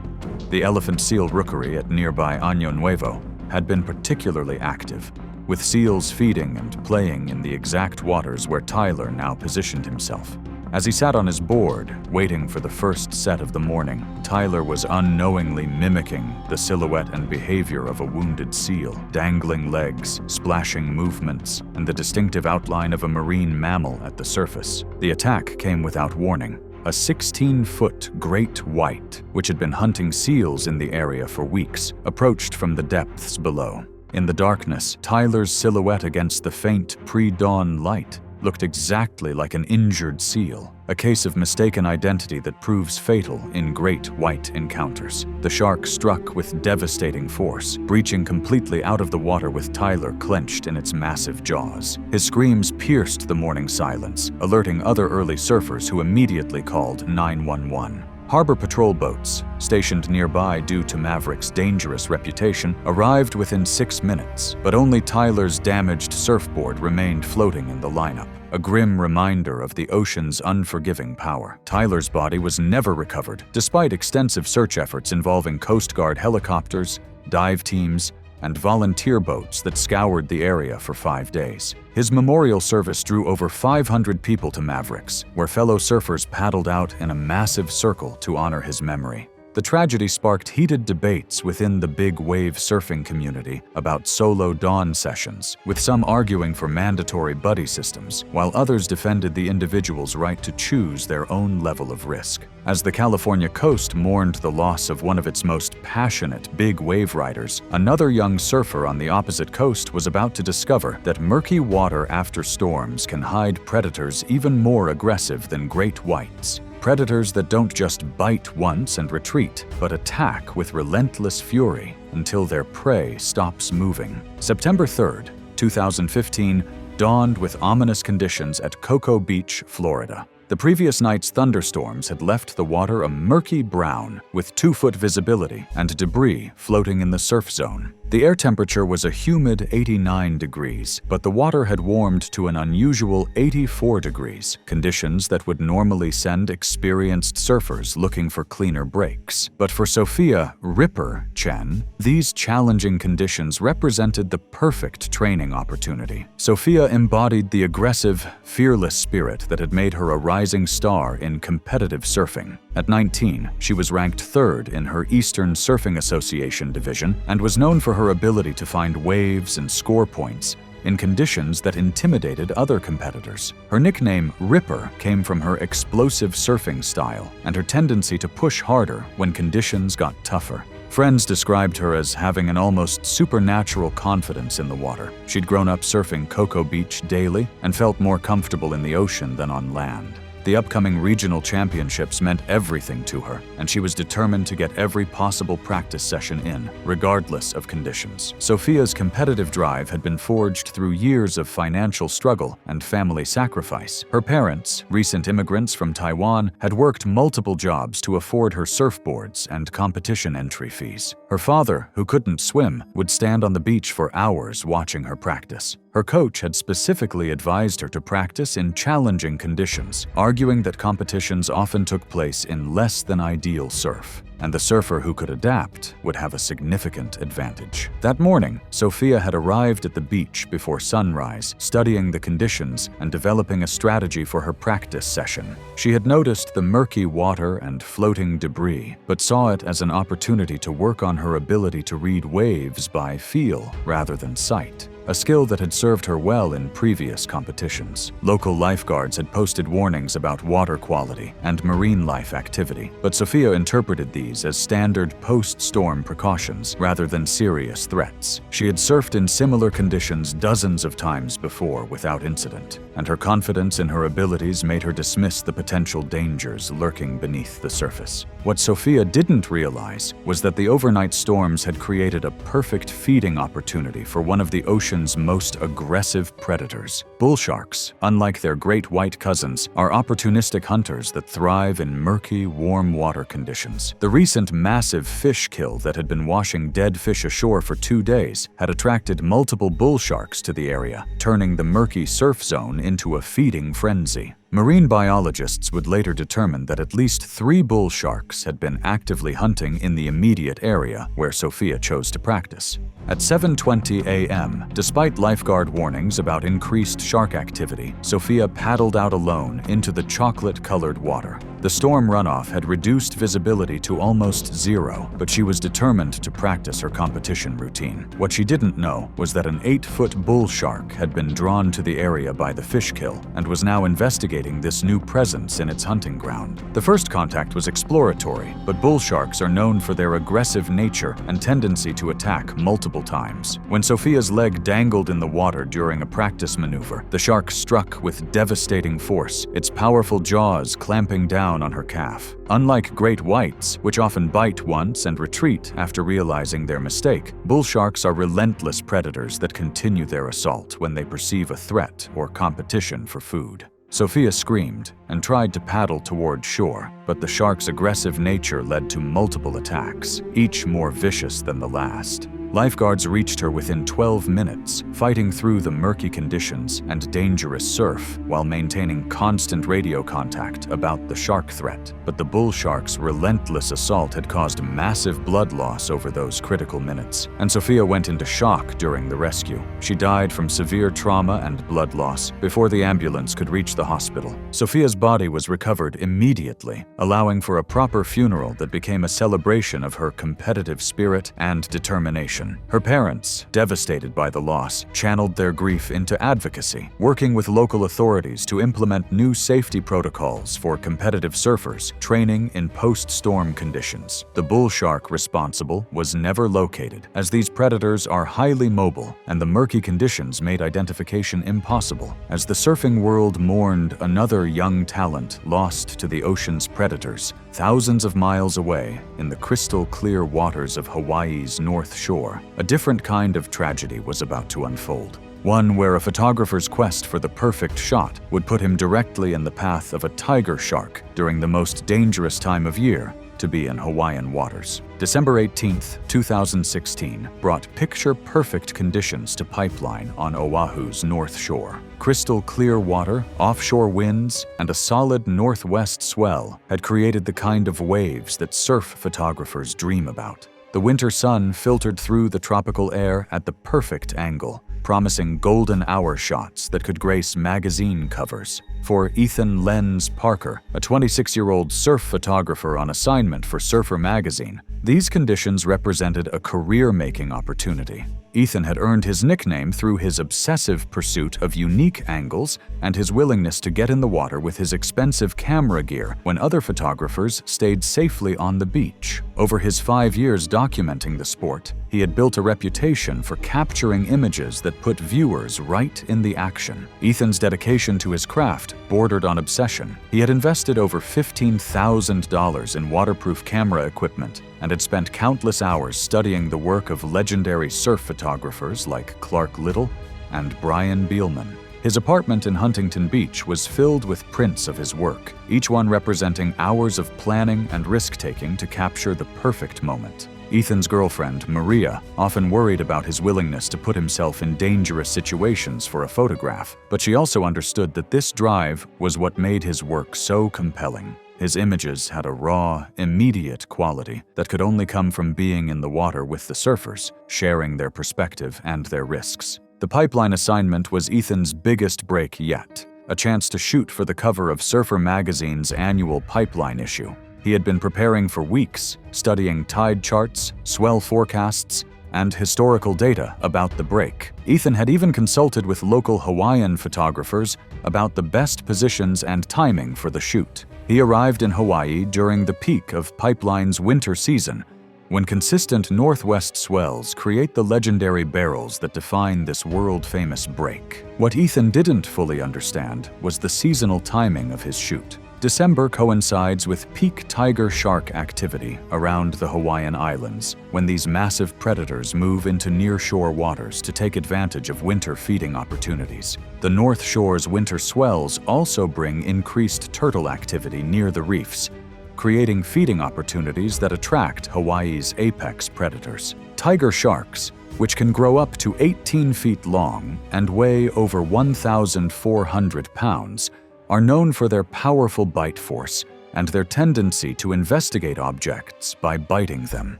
The elephant seal rookery at nearby Año Nuevo had been particularly active, with seals feeding and playing in the exact waters where Tyler now positioned himself. As he sat on his board, waiting for the first set of the morning, Tyler was unknowingly mimicking the silhouette and behavior of a wounded seal, dangling legs, splashing movements, and the distinctive outline of a marine mammal at the surface. The attack came without warning. A 16-foot great white, which had been hunting seals in the area for weeks, approached from the depths below. In the darkness, Tyler's silhouette against the faint pre-dawn light looked exactly like an injured seal, a case of mistaken identity that proves fatal in great white encounters. The shark struck with devastating force, breaching completely out of the water with Tyler clenched in its massive jaws. His screams pierced the morning silence, alerting other early surfers who immediately called 911. Harbor patrol boats, stationed nearby due to Maverick's dangerous reputation, arrived within 6 minutes, but only Tyler's damaged surfboard remained floating in the lineup, a grim reminder of the ocean's unforgiving power. Tyler's body was never recovered, despite extensive search efforts involving Coast Guard helicopters, dive teams, and volunteer boats that scoured the area for 5 days. His memorial service drew over 500 people to Mavericks, where fellow surfers paddled out in a massive circle to honor his memory. The tragedy sparked heated debates within the big wave surfing community about solo dawn sessions, with some arguing for mandatory buddy systems, while others defended the individual's right to choose their own level of risk. As the California coast mourned the loss of one of its most passionate big wave riders, another young surfer on the opposite coast was about to discover that murky water after storms can hide predators even more aggressive than great whites. Predators that don't just bite once and retreat, but attack with relentless fury until their prey stops moving. September 3rd, 2015, dawned with ominous conditions at Cocoa Beach, Florida. The previous night's thunderstorms had left the water a murky brown with 2-foot visibility and debris floating in the surf zone. The air temperature was a humid 89 degrees, but the water had warmed to an unusual 84 degrees, conditions that would normally send experienced surfers looking for cleaner breaks. But for Sophia Ripper Chen, these challenging conditions represented the perfect training opportunity. Sophia embodied the aggressive, fearless spirit that had made her a rising star in competitive surfing. At 19, she was ranked 3rd in her Eastern Surfing Association division and was known for her ability to find waves and score points in conditions that intimidated other competitors. Her nickname, Ripper, came from her explosive surfing style and her tendency to push harder when conditions got tougher. Friends described her as having an almost supernatural confidence in the water. She'd grown up surfing Cocoa Beach daily and felt more comfortable in the ocean than on land. The upcoming regional championships meant everything to her, and she was determined to get every possible practice session in, regardless of conditions. Sophia's competitive drive had been forged through years of financial struggle and family sacrifice. Her parents, recent immigrants from Taiwan, had worked multiple jobs to afford her surfboards and competition entry fees. Her father, who couldn't swim, would stand on the beach for hours watching her practice. Her coach had specifically advised her to practice in challenging conditions, arguing that competitions often took place in less than ideal surf, and the surfer who could adapt would have a significant advantage. That morning, Sophia had arrived at the beach before sunrise, studying the conditions and developing a strategy for her practice session. She had noticed the murky water and floating debris, but saw it as an opportunity to work on her ability to read waves by feel rather than sight, a skill that had served her well in previous competitions. Local lifeguards had posted warnings about water quality and marine life activity, but Sophia interpreted these as standard post-storm precautions rather than serious threats. She had surfed in similar conditions dozens of times before without incident, and her confidence in her abilities made her dismiss the potential dangers lurking beneath the surface. What Sophia didn't realize was that the overnight storms had created a perfect feeding opportunity for one of the ocean's most aggressive predators. Bull sharks, unlike their great white cousins, are opportunistic hunters that thrive in murky, warm water conditions. The recent massive fish kill that had been washing dead fish ashore for 2 days had attracted multiple bull sharks to the area, turning the murky surf zone into a feeding frenzy. Marine biologists would later determine that at least 3 bull sharks had been actively hunting in the immediate area where Sophia chose to practice. At 7:20 a.m., despite lifeguard warnings about increased shark activity, Sophia paddled out alone into the chocolate-colored water. The storm runoff had reduced visibility to almost zero, but she was determined to practice her competition routine. What she didn't know was that an 8-foot bull shark had been drawn to the area by the fish kill and was now investigating this new presence in its hunting ground. The first contact was exploratory, but bull sharks are known for their aggressive nature and tendency to attack multiple times. When Sophia's leg dangled in the water during a practice maneuver, the shark struck with devastating force, its powerful jaws clamping down on her calf. Unlike great whites, which often bite once and retreat after realizing their mistake, bull sharks are relentless predators that continue their assault when they perceive a threat or competition for food. Sophia screamed and tried to paddle toward shore, but the shark's aggressive nature led to multiple attacks, each more vicious than the last. Lifeguards reached her within 12 minutes, fighting through the murky conditions and dangerous surf while maintaining constant radio contact about the shark threat. But the bull shark's relentless assault had caused massive blood loss over those critical minutes, and Sophia went into shock during the rescue. She died from severe trauma and blood loss before the ambulance could reach the hospital. Sophia's body was recovered immediately, allowing for a proper funeral that became a celebration of her competitive spirit and determination. ocean. Her parents, devastated by the loss, channeled their grief into advocacy, working with local authorities to implement new safety protocols for competitive surfers, training in post-storm conditions. The bull shark responsible was never located, as these predators are highly mobile and the murky conditions made identification impossible. As the surfing world mourned another young talent lost to the ocean's predators, thousands of miles away, in the crystal-clear waters of Hawaii's North Shore, a different kind of tragedy was about to unfold. One where a photographer's quest for the perfect shot would put him directly in the path of a tiger shark during the most dangerous time of year to be in Hawaiian waters. December 18, 2016, brought picture-perfect conditions to Pipeline on Oahu's North Shore. Crystal clear water, offshore winds, and a solid northwest swell had created the kind of waves that surf photographers dream about. The winter sun filtered through the tropical air at the perfect angle, promising golden hour shots that could grace magazine covers. For Ethan Lenz Parker, a 26-year-old surf photographer on assignment for Surfer magazine, these conditions represented a career-making opportunity. Ethan had earned his nickname through his obsessive pursuit of unique angles and his willingness to get in the water with his expensive camera gear when other photographers stayed safely on the beach. Over his 5 years documenting the sport, he had built a reputation for capturing images that put viewers right in the action. Ethan's dedication to his craft bordered on obsession. He had invested over $15,000 in waterproof camera equipment and had spent countless hours studying the work of legendary surf photographers like Clark Little and Brian Bielman. His apartment in Huntington Beach was filled with prints of his work, each one representing hours of planning and risk-taking to capture the perfect moment. Ethan's girlfriend, Maria, often worried about his willingness to put himself in dangerous situations for a photograph, but she also understood that this drive was what made his work so compelling. His images had a raw, immediate quality that could only come from being in the water with the surfers, sharing their perspective and their risks. The Pipeline assignment was Ethan's biggest break yet, a chance to shoot for the cover of Surfer magazine's annual Pipeline issue. He had been preparing for weeks, studying tide charts, swell forecasts, and historical data about the break. Ethan had even consulted with local Hawaiian photographers about the best positions and timing for the shoot. He arrived in Hawaii during the peak of Pipeline's winter season, when consistent northwest swells create the legendary barrels that define this world-famous break. What Ethan didn't fully understand was the seasonal timing of his shoot. December coincides with peak tiger shark activity around the Hawaiian Islands, when these massive predators move into nearshore waters to take advantage of winter feeding opportunities. The North Shore's winter swells also bring increased turtle activity near the reefs, creating feeding opportunities that attract Hawaii's apex predators. Tiger sharks, which can grow up to 18 feet long and weigh over 1,400 pounds, are known for their powerful bite force and their tendency to investigate objects by biting them.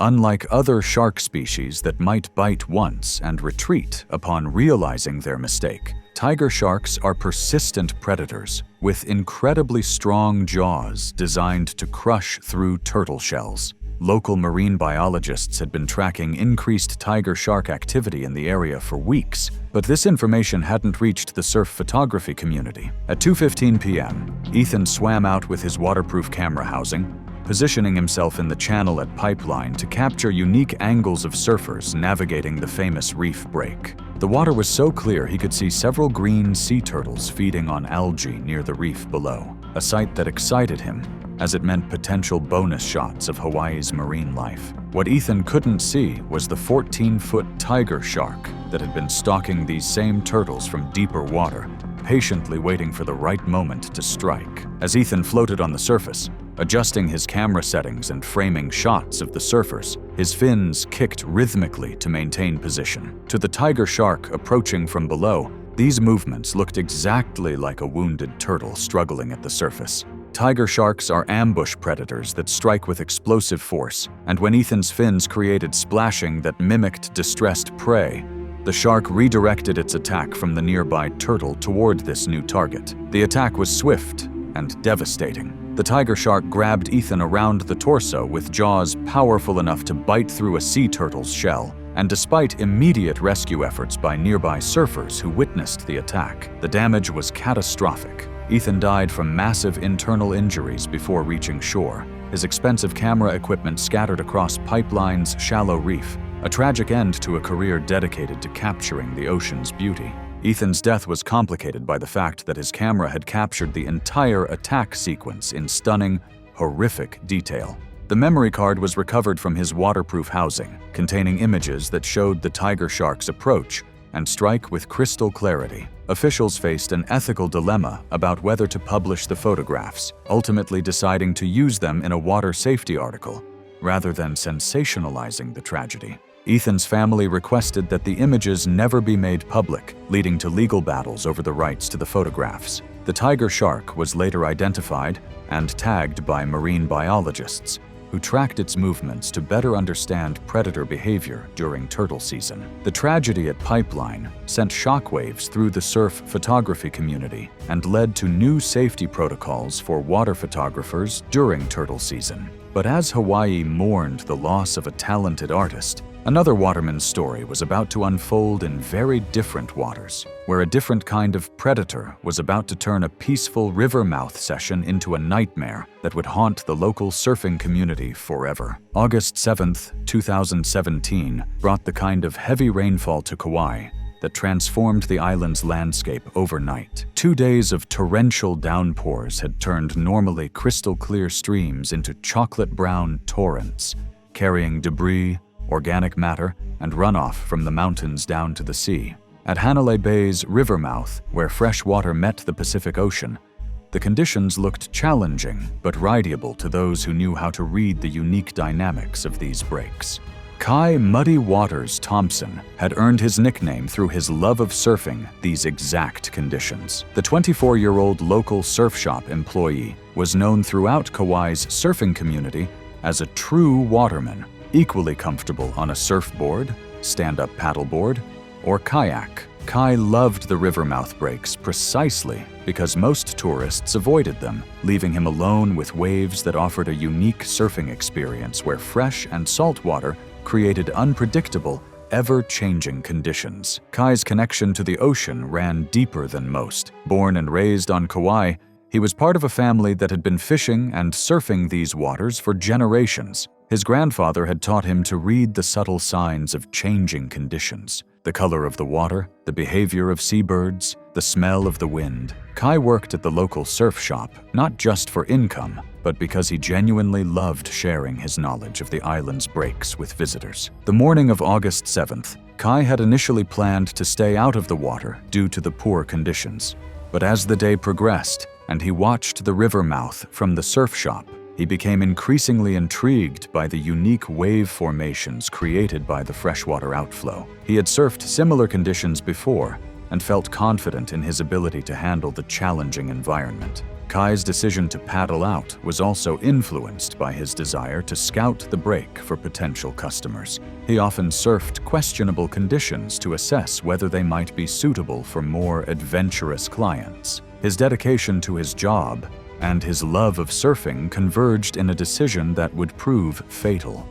Unlike other shark species that might bite once and retreat upon realizing their mistake, tiger sharks are persistent predators with incredibly strong jaws designed to crush through turtle shells. Local marine biologists had been tracking increased tiger shark activity in the area for weeks, but this information hadn't reached the surf photography community. At 2:15 p.m., Ethan swam out with his waterproof camera housing, positioning himself in the channel at Pipeline to capture unique angles of surfers navigating the famous reef break. The water was so clear he could see several green sea turtles feeding on algae near the reef below, a sight that excited him, as it meant potential bonus shots of Hawaii's marine life. What Ethan couldn't see was the 14-foot tiger shark that had been stalking these same turtles from deeper water, patiently waiting for the right moment to strike. As Ethan floated on the surface, adjusting his camera settings and framing shots of the surfers, his fins kicked rhythmically to maintain position. To the tiger shark approaching from below, these movements looked exactly like a wounded turtle struggling at the surface. Tiger sharks are ambush predators that strike with explosive force, and when Ethan's fins created splashing that mimicked distressed prey, the shark redirected its attack from the nearby turtle toward this new target. The attack was swift and devastating. The tiger shark grabbed Ethan around the torso with jaws powerful enough to bite through a sea turtle's shell, and despite immediate rescue efforts by nearby surfers who witnessed the attack, the damage was catastrophic. Ethan died from massive internal injuries before reaching shore, his expensive camera equipment scattered across Pipeline's shallow reef, a tragic end to a career dedicated to capturing the ocean's beauty. Ethan's death was complicated by the fact that his camera had captured the entire attack sequence in stunning, horrific detail. The memory card was recovered from his waterproof housing, containing images that showed the tiger shark's approach and strike with crystal clarity. Officials faced an ethical dilemma about whether to publish the photographs, ultimately deciding to use them in a water safety article, rather than sensationalizing the tragedy. Ethan's family requested that the images never be made public, leading to legal battles over the rights to the photographs. The tiger shark was later identified and tagged by marine biologists, who tracked its movements to better understand predator behavior during turtle season. The tragedy at Pipeline sent shockwaves through the surf photography community and led to new safety protocols for water photographers during turtle season. But as Hawaii mourned the loss of a talented artist, another waterman's story was about to unfold in very different waters, where a different kind of predator was about to turn a peaceful river mouth session into a nightmare that would haunt the local surfing community forever. August 7th, 2017 brought the kind of heavy rainfall to Kauai that transformed the island's landscape overnight. 2 days of torrential downpours had turned normally crystal-clear streams into chocolate-brown torrents, carrying debris, organic matter, and runoff from the mountains down to the sea. At Hanalei Bay's river mouth, where fresh water met the Pacific Ocean, the conditions looked challenging but rideable to those who knew how to read the unique dynamics of these breaks. Kai Muddy Waters Thompson had earned his nickname through his love of surfing these exact conditions. The 24-year-old local surf shop employee was known throughout Kauai's surfing community as a true waterman, equally comfortable on a surfboard, stand-up paddleboard, or kayak. Kai loved the river mouth breaks precisely because most tourists avoided them, leaving him alone with waves that offered a unique surfing experience where fresh and salt water created unpredictable, ever-changing conditions. Kai's connection to the ocean ran deeper than most. Born and raised on Kauai, he was part of a family that had been fishing and surfing these waters for generations. His grandfather had taught him to read the subtle signs of changing conditions, the color of the water, the behavior of seabirds, the smell of the wind. Kai worked at the local surf shop, not just for income, but because he genuinely loved sharing his knowledge of the island's breaks with visitors. The morning of August 7th, Kai had initially planned to stay out of the water due to the poor conditions. But as the day progressed, and he watched the river mouth from the surf shop, he became increasingly intrigued by the unique wave formations created by the freshwater outflow. He had surfed similar conditions before and felt confident in his ability to handle the challenging environment. Kai's decision to paddle out was also influenced by his desire to scout the break for potential customers. He often surfed questionable conditions to assess whether they might be suitable for more adventurous clients. His dedication to his job and his love of surfing converged in a decision that would prove fatal.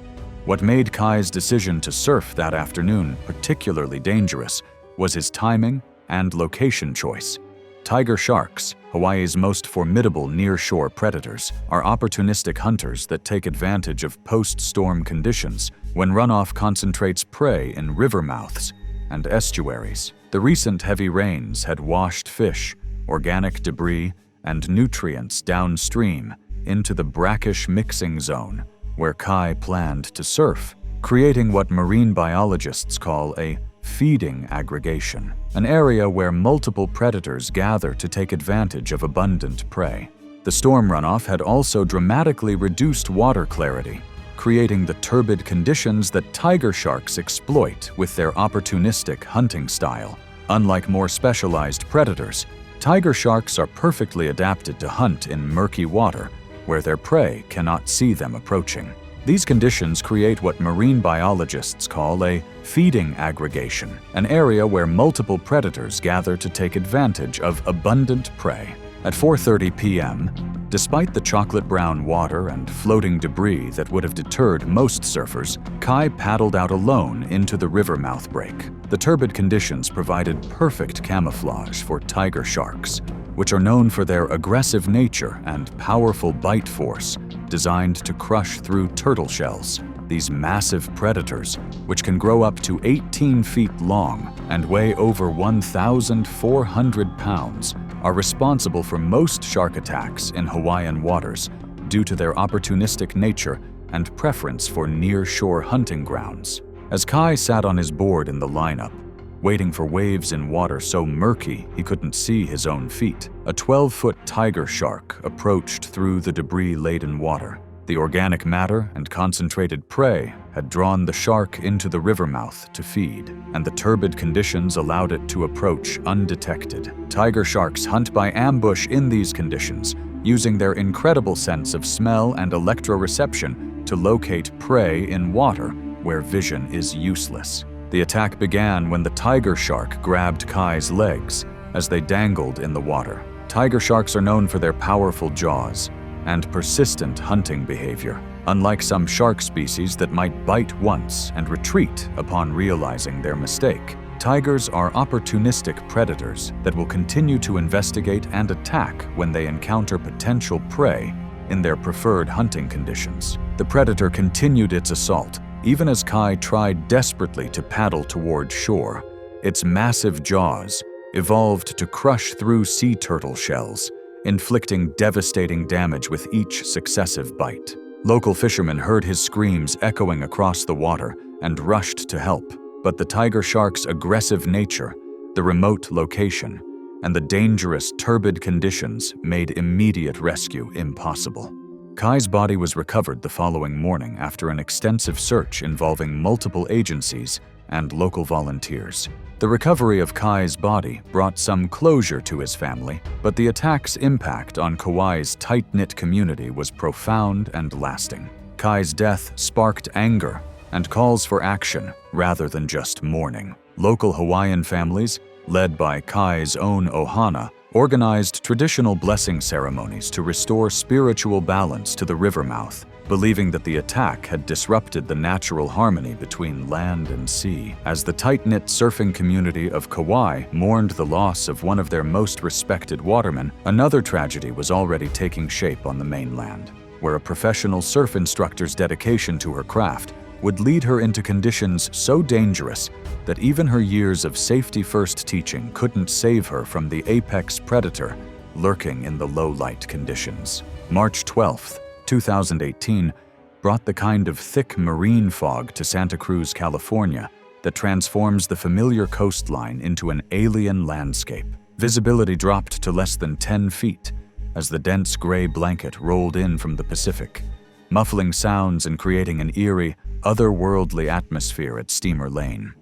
What made Kai's decision to surf that afternoon particularly dangerous was his timing and location choice. Tiger sharks, Hawaii's most formidable near-shore predators, are opportunistic hunters that take advantage of post-storm conditions when runoff concentrates prey in river mouths and estuaries. The recent heavy rains had washed fish, organic debris, and nutrients downstream into the brackish mixing zone where Kai planned to surf, creating what marine biologists call a feeding aggregation, an area where multiple predators gather to take advantage of abundant prey. The storm runoff had also dramatically reduced water clarity, creating the turbid conditions that tiger sharks exploit with their opportunistic hunting style. Unlike more specialized predators, tiger sharks are perfectly adapted to hunt in murky water where their prey cannot see them approaching. These conditions create what marine biologists call a feeding aggregation, an area where multiple predators gather to take advantage of abundant prey. At 4:30 p.m., Despite the chocolate-brown water and floating debris that would have deterred most surfers, Kai paddled out alone into the river mouth break. The turbid conditions provided perfect camouflage for tiger sharks, which are known for their aggressive nature and powerful bite force, designed to crush through turtle shells. These massive predators, which can grow up to 18 feet long and weigh over 1,400 pounds, are responsible for most shark attacks in Hawaiian waters due to their opportunistic nature and preference for near-shore hunting grounds. As Kai sat on his board in the lineup, waiting for waves in water so murky he couldn't see his own feet, a 12-foot tiger shark approached through the debris-laden water. The organic matter and concentrated prey had drawn the shark into the river mouth to feed, and the turbid conditions allowed it to approach undetected. Tiger sharks hunt by ambush in these conditions, using their incredible sense of smell and electroreception to locate prey in water where vision is useless. The attack began when the tiger shark grabbed Kai's legs as they dangled in the water. Tiger sharks are known for their powerful jaws and persistent hunting behavior. Unlike some shark species that might bite once and retreat upon realizing their mistake, tigers are opportunistic predators that will continue to investigate and attack when they encounter potential prey in their preferred hunting conditions. The predator continued its assault, even as Kai tried desperately to paddle toward shore. Its massive jaws evolved to crush through sea turtle shells, inflicting devastating damage with each successive bite. Local fishermen heard his screams echoing across the water and rushed to help, but the tiger shark's aggressive nature, the remote location, and the dangerous turbid conditions made immediate rescue impossible. Kai's body was recovered the following morning after an extensive search involving multiple agencies and local volunteers. The recovery of Kai's body brought some closure to his family, but the attack's impact on Kauai's tight-knit community was profound and lasting. Kai's death sparked anger and calls for action rather than just mourning. Local Hawaiian families, led by Kai's own ohana, organized traditional blessing ceremonies to restore spiritual balance to the river mouth, believing that the attack had disrupted the natural harmony between land and sea. As the tight-knit surfing community of Kauai mourned the loss of one of their most respected watermen, another tragedy was already taking shape on the mainland, where a professional surf instructor's dedication to her craft would lead her into conditions so dangerous that even her years of safety-first teaching couldn't save her from the apex predator lurking in the low-light conditions. March 12th, 2018 brought the kind of thick marine fog to Santa Cruz, California that transforms the familiar coastline into an alien landscape. Visibility dropped to less than 10 feet as the dense gray blanket rolled in from the Pacific, muffling sounds and creating an eerie, otherworldly atmosphere at Steamer Lane.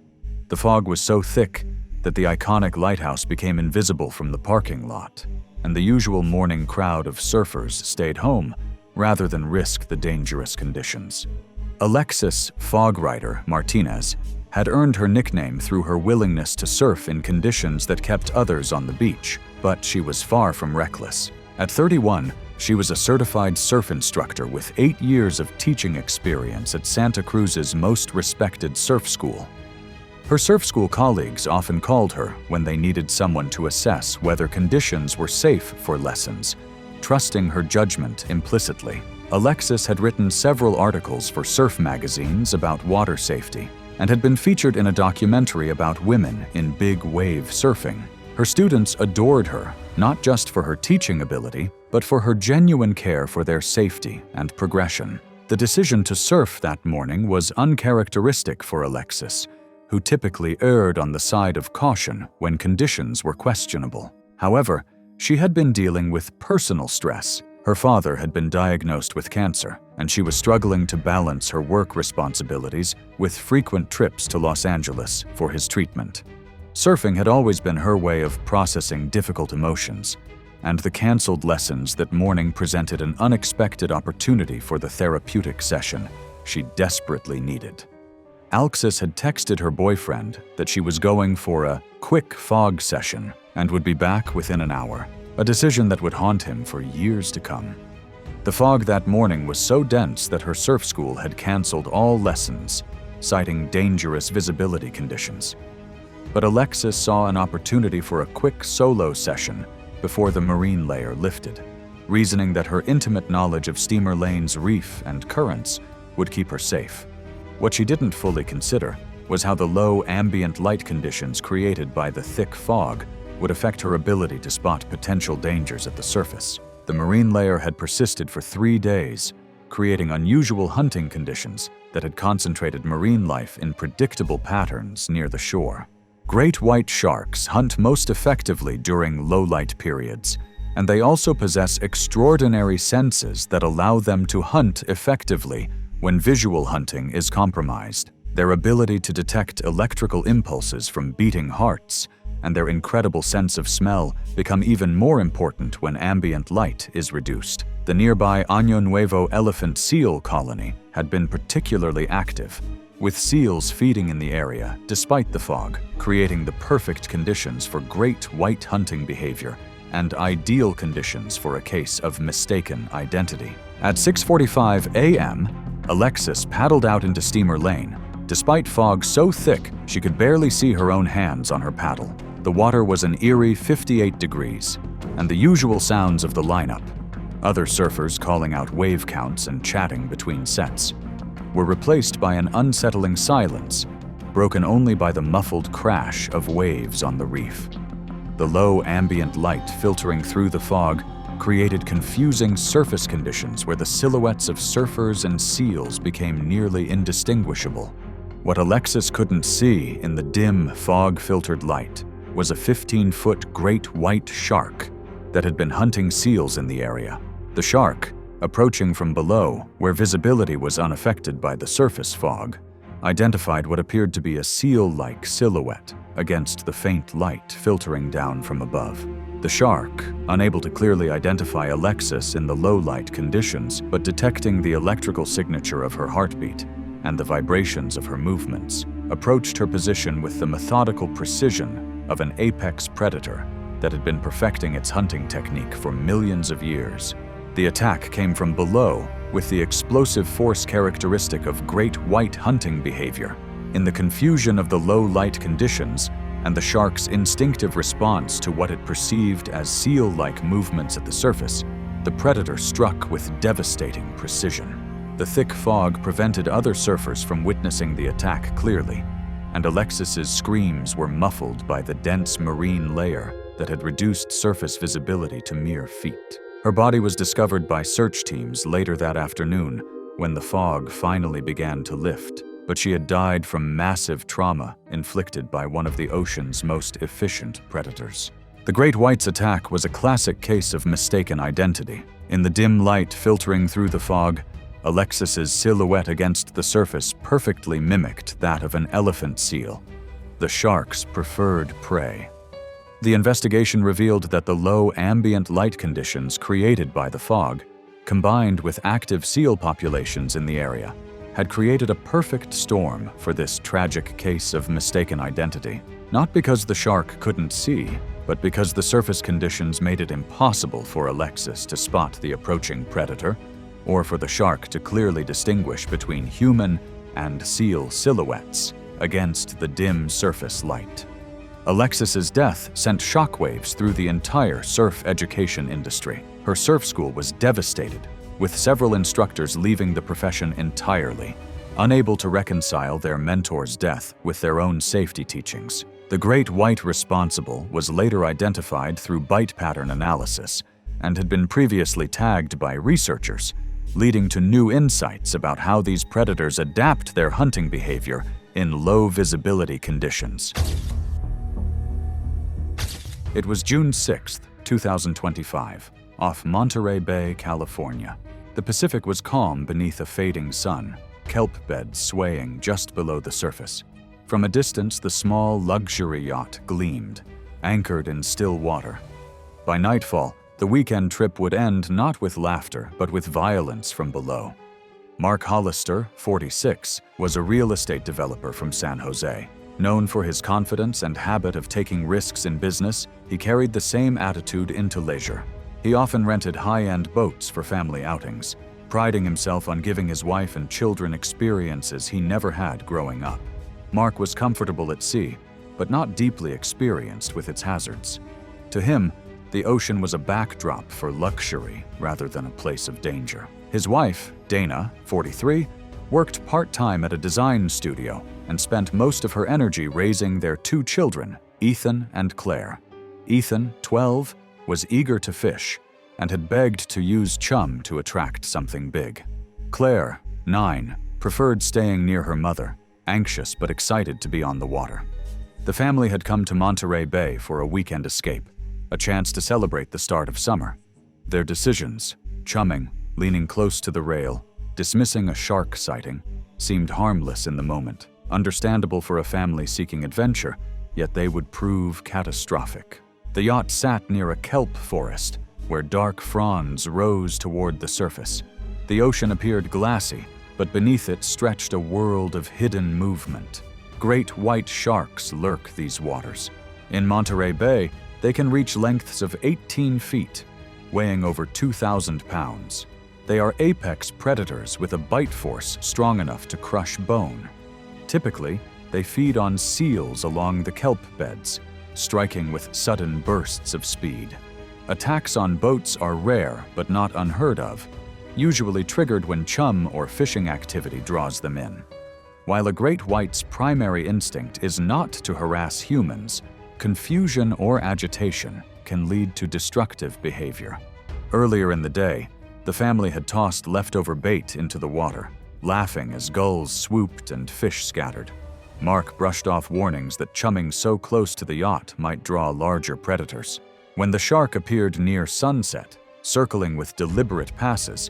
The fog was so thick that the iconic lighthouse became invisible from the parking lot, and the usual morning crowd of surfers stayed home rather than risk the dangerous conditions. Alexis "Fog Rider" Martinez had earned her nickname through her willingness to surf in conditions that kept others on the beach, but she was far from reckless. At 31, she was a certified surf instructor with 8 years of teaching experience at Santa Cruz's most respected surf school. Her surf school colleagues often called her when they needed someone to assess whether conditions were safe for lessons, trusting her judgment implicitly. Alexis had written several articles for surf magazines about water safety and had been featured in a documentary about women in big wave surfing. Her students adored her, not just for her teaching ability, but for her genuine care for their safety and progression. The decision to surf that morning was uncharacteristic for Alexis, who typically erred on the side of caution when conditions were questionable. However, she had been dealing with personal stress. Her father had been diagnosed with cancer, and she was struggling to balance her work responsibilities with frequent trips to Los Angeles for his treatment. Surfing had always been her way of processing difficult emotions, and the canceled lessons that morning presented an unexpected opportunity for the therapeutic session she desperately needed. Alexis had texted her boyfriend that she was going for a quick fog session and would be back within an hour. a decision that would haunt him for years to come. The fog that morning was so dense that her surf school had canceled all lessons, citing dangerous visibility conditions. But Alexis saw an opportunity for a quick solo session before the marine layer lifted, reasoning that her intimate knowledge of Steamer Lane's reef and currents would keep her safe. What she didn't fully consider was how the low ambient light conditions created by the thick fog would affect her ability to spot potential dangers at the surface. The marine layer had persisted for 3 days, creating unusual hunting conditions that had concentrated marine life in predictable patterns near the shore. Great white sharks hunt most effectively during low-light periods, and they also possess extraordinary senses that allow them to hunt effectively when visual hunting is compromised. Their ability to detect electrical impulses from beating hearts and their incredible sense of smell become even more important when ambient light is reduced. The nearby Año Nuevo elephant seal colony had been particularly active, with seals feeding in the area despite the fog, creating the perfect conditions for great white hunting behavior and ideal conditions for a case of mistaken identity. At 6:45 a.m., Alexis paddled out into Steamer Lane. Despite fog so thick, she could barely see her own hands on her paddle. The water was an eerie 58 degrees, and the usual sounds of the lineup, other surfers calling out wave counts and chatting between sets, were replaced by an unsettling silence, broken only by the muffled crash of waves on the reef. The low ambient light filtering through the fog created confusing surface conditions where the silhouettes of surfers and seals became nearly indistinguishable. What Alexis couldn't see in the dim, fog-filtered light was a 15-foot great white shark that had been hunting seals in the area. The shark, approaching from below, where visibility was unaffected by the surface fog, identified what appeared to be a seal-like silhouette against the faint light filtering down from above. The shark, unable to clearly identify Alexis in the low-light conditions, but detecting the electrical signature of her heartbeat and the vibrations of her movements, approached her position with the methodical precision of an apex predator that had been perfecting its hunting technique for millions of years. The attack came from below with the explosive force characteristic of great white hunting behavior. In the confusion of the low-light conditions and the shark's instinctive response to what it perceived as seal-like movements at the surface, the predator struck with devastating precision. The thick fog prevented other surfers from witnessing the attack clearly, and Alexis's screams were muffled by the dense marine layer that had reduced surface visibility to mere feet. Her body was discovered by search teams later that afternoon when the fog finally began to lift, but she had died from massive trauma inflicted by one of the ocean's most efficient predators. The great white's attack was a classic case of mistaken identity. In the dim light filtering through the fog, Alexis's silhouette against the surface perfectly mimicked that of an elephant seal, the shark's preferred prey. The investigation revealed that the low ambient light conditions created by the fog, combined with active seal populations in the area, had created a perfect storm for this tragic case of mistaken identity. Not because the shark couldn't see, but because the surface conditions made it impossible for Alexis to spot the approaching predator, or for the shark to clearly distinguish between human and seal silhouettes against the dim surface light. Alexis's death sent shockwaves through the entire surf education industry. Her surf school was devastated, with several instructors leaving the profession entirely, unable to reconcile their mentor's death with their own safety teachings. The great white responsible was later identified through bite pattern analysis and had been previously tagged by researchers, leading to new insights about how these predators adapt their hunting behavior in low visibility conditions. It was June 6, 2025, off Monterey Bay, California. The Pacific was calm beneath a fading sun, kelp beds swaying just below the surface. From a distance, the small luxury yacht gleamed, anchored in still water. By nightfall, the weekend trip would end not with laughter, but with violence from below. Mark Hollister, 46, was a real estate developer from San Jose. Known for his confidence and habit of taking risks in business, he carried the same attitude into leisure. He often rented high-end boats for family outings, priding himself on giving his wife and children experiences he never had growing up. Mark was comfortable at sea, but not deeply experienced with its hazards. To him, the ocean was a backdrop for luxury rather than a place of danger. His wife, Dana, 43, worked part-time at a design studio and spent most of her energy raising their 2 children, Ethan and Claire. Ethan, 12, was eager to fish and had begged to use chum to attract something big. Claire, 9, preferred staying near her mother, anxious but excited to be on the water. The family had come to Monterey Bay for a weekend escape, a chance to celebrate the start of summer. Their decisions, chumming, leaning close to the rail, dismissing a shark sighting, seemed harmless in the moment, understandable for a family seeking adventure, yet they would prove catastrophic. The yacht sat near a kelp forest, where dark fronds rose toward the surface. The ocean appeared glassy, but beneath it stretched a world of hidden movement. Great white sharks lurk these waters. In Monterey Bay, they can reach lengths of 18 feet, weighing over 2,000 pounds. They are apex predators with a bite force strong enough to crush bone. Typically, they feed on seals along the kelp beds, striking with sudden bursts of speed. Attacks on boats are rare but not unheard of, usually triggered when chum or fishing activity draws them in. While a great white's primary instinct is not to harass humans, confusion or agitation can lead to destructive behavior. Earlier in the day, the family had tossed leftover bait into the water, laughing as gulls swooped and fish scattered. Mark brushed off warnings that chumming so close to the yacht might draw larger predators. When the shark appeared near sunset, circling with deliberate passes,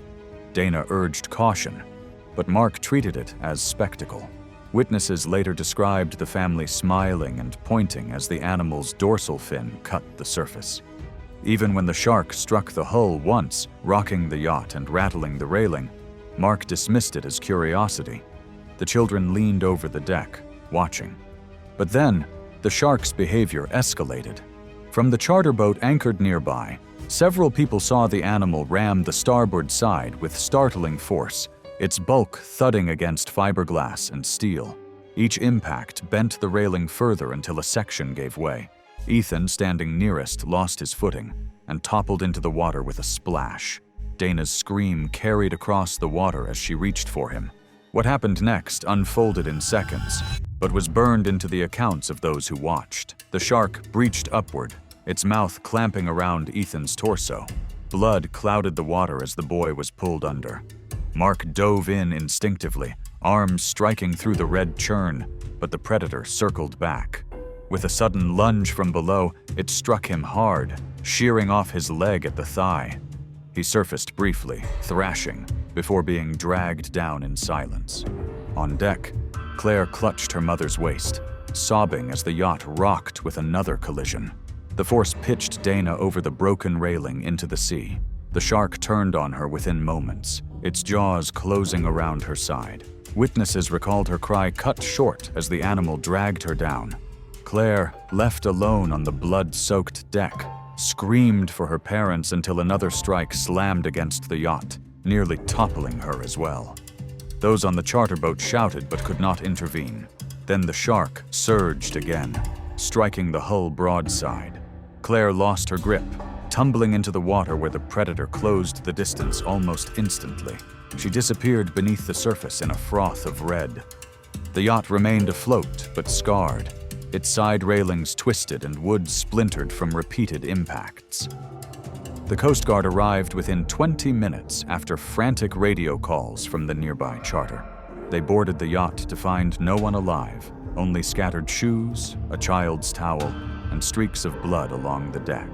Dana urged caution, but Mark treated it as spectacle. Witnesses later described the family smiling and pointing as the animal's dorsal fin cut the surface. Even when the shark struck the hull once, rocking the yacht and rattling the railing, Mark dismissed it as curiosity. The children leaned over the deck, watching. But then, the shark's behavior escalated. From the charter boat anchored nearby, several people saw the animal ram the starboard side with startling force, its bulk thudding against fiberglass and steel. Each impact bent the railing further until a section gave way. Ethan, standing nearest, lost his footing and toppled into the water with a splash. Dana's scream carried across the water as she reached for him. What happened next unfolded in seconds, but was burned into the accounts of those who watched. The shark breached upward, its mouth clamping around Ethan's torso. Blood clouded the water as the boy was pulled under. Mark dove in instinctively, arms striking through the red churn, but the predator circled back. With a sudden lunge from below, it struck him hard, shearing off his leg at the thigh. He surfaced briefly, thrashing, before being dragged down in silence. On deck, Claire clutched her mother's waist, sobbing as the yacht rocked with another collision. The force pitched Dana over the broken railing into the sea. The shark turned on her within moments, its jaws closing around her side. Witnesses recalled her cry cut short as the animal dragged her down. Claire, left alone on the blood-soaked deck, screamed for her parents until another strike slammed against the yacht, nearly toppling her as well. Those on the charter boat shouted but could not intervene. Then the shark surged again, striking the hull broadside. Claire lost her grip, tumbling into the water where the predator closed the distance almost instantly. She disappeared beneath the surface in a froth of red. The yacht remained afloat but scarred, its side railings twisted and wood splintered from repeated impacts. The Coast Guard arrived within 20 minutes after frantic radio calls from the nearby charter. They boarded the yacht to find no one alive, only scattered shoes, a child's towel, and streaks of blood along the deck.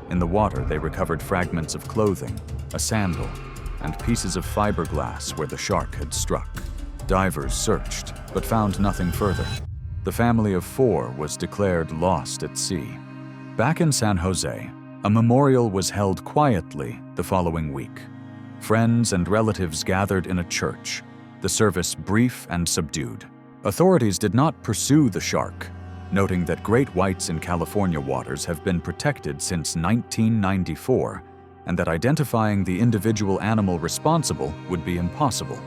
In the water, they recovered fragments of clothing, a sandal, and pieces of fiberglass where the shark had struck. Divers searched, but found nothing further. The family of 4 was declared lost at sea. Back in San Jose, a memorial was held quietly the following week. Friends and relatives gathered in a church, the service brief and subdued. Authorities did not pursue the shark, noting that great whites in California waters have been protected since 1994 and that identifying the individual animal responsible would be impossible.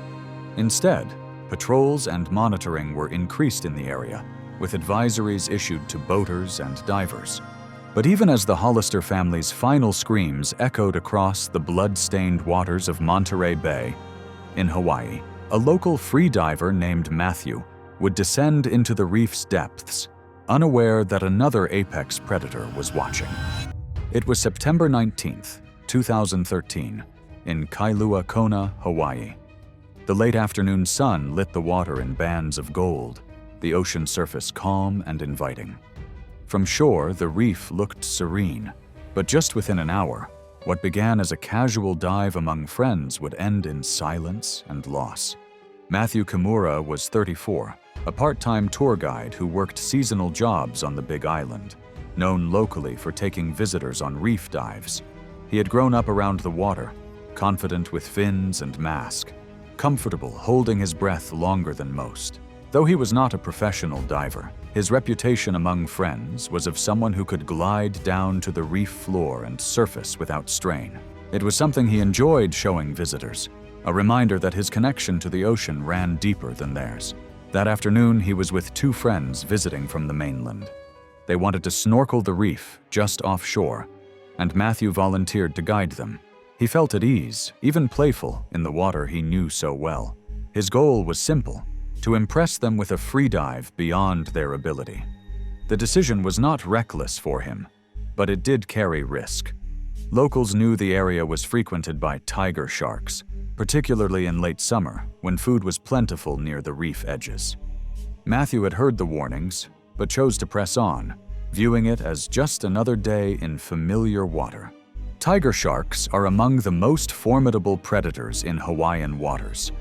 Instead, patrols and monitoring were increased in the area, with advisories issued to boaters and divers. But even as the Hollister family's final screams echoed across the blood-stained waters of Monterey Bay in Hawaii, a local free diver named Matthew would descend into the reef's depths, unaware that another apex predator was watching. It was September 19, 2013, in Kailua Kona, Hawaii. The late afternoon sun lit the water in bands of gold, the ocean surface calm and inviting. From shore, the reef looked serene, but just within an hour, what began as a casual dive among friends would end in silence and loss. Matthew Kimura was 34, a part-time tour guide who worked seasonal jobs on the Big Island, known locally for taking visitors on reef dives. He had grown up around the water, confident with fins and mask, comfortable holding his breath longer than most. Though he was not a professional diver, his reputation among friends was of someone who could glide down to the reef floor and surface without strain. It was something he enjoyed showing visitors, a reminder that his connection to the ocean ran deeper than theirs. That afternoon, he was with two friends visiting from the mainland. They wanted to snorkel the reef just offshore, and Matthew volunteered to guide them. He felt at ease, even playful, in the water he knew so well. His goal was simple: to impress them with a free dive beyond their ability. The decision was not reckless for him, but it did carry risk. Locals knew the area was frequented by tiger sharks, particularly in late summer, when food was plentiful near the reef edges. Matthew had heard the warnings, but chose to press on, viewing it as just another day in familiar water. Tiger sharks are among the most formidable predators in Hawaiian waters,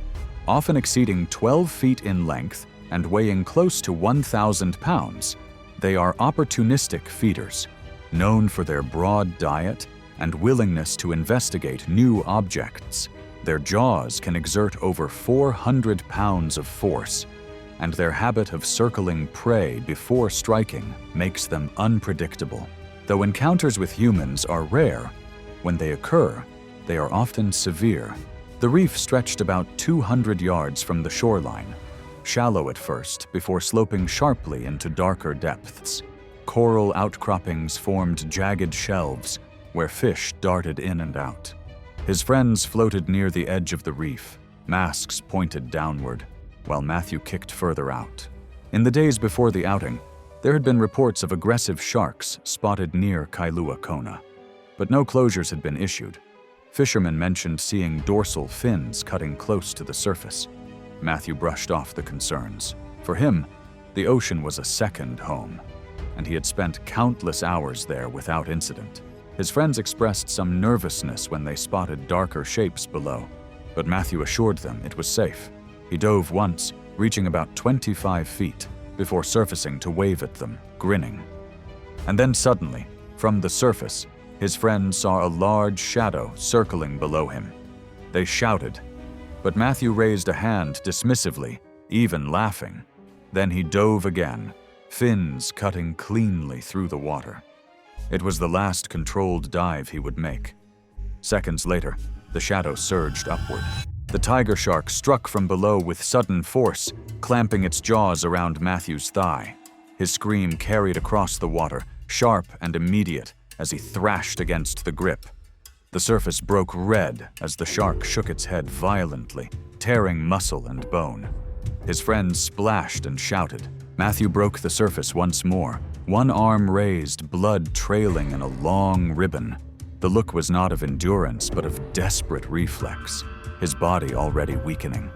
often exceeding 12 feet in length and weighing close to 1,000 pounds. They are opportunistic feeders, known for their broad diet and willingness to investigate new objects. Their jaws can exert over 400 pounds of force, and their habit of circling prey before striking makes them unpredictable. Though encounters with humans are rare, when they occur, they are often severe. The reef stretched about 200 yards from the shoreline, shallow at first before sloping sharply into darker depths. Coral outcroppings formed jagged shelves where fish darted in and out. His friends floated near the edge of the reef, masks pointed downward, while Matthew kicked further out. In the days before the outing, there had been reports of aggressive sharks spotted near Kailua Kona, but no closures had been issued. Fishermen mentioned seeing dorsal fins cutting close to the surface. Matthew brushed off the concerns. For him, the ocean was a second home, and he had spent countless hours there without incident. His friends expressed some nervousness when they spotted darker shapes below, but Matthew assured them it was safe. He dove once, reaching about 25 feet, before surfacing to wave at them, grinning. And then suddenly, from the surface, his friends saw a large shadow circling below him. They shouted, but Matthew raised a hand dismissively, even laughing. Then he dove again, fins cutting cleanly through the water. It was the last controlled dive he would make. Seconds later, the shadow surged upward. The tiger shark struck from below with sudden force, clamping its jaws around Matthew's thigh. His scream carried across the water, sharp and immediate, as he thrashed against the grip. The surface broke red as the shark shook its head violently, tearing muscle and bone. His friends splashed and shouted. Matthew broke the surface once more, one arm raised, blood trailing in a long ribbon. The look was not of endurance, but of desperate reflex, his body already weakening.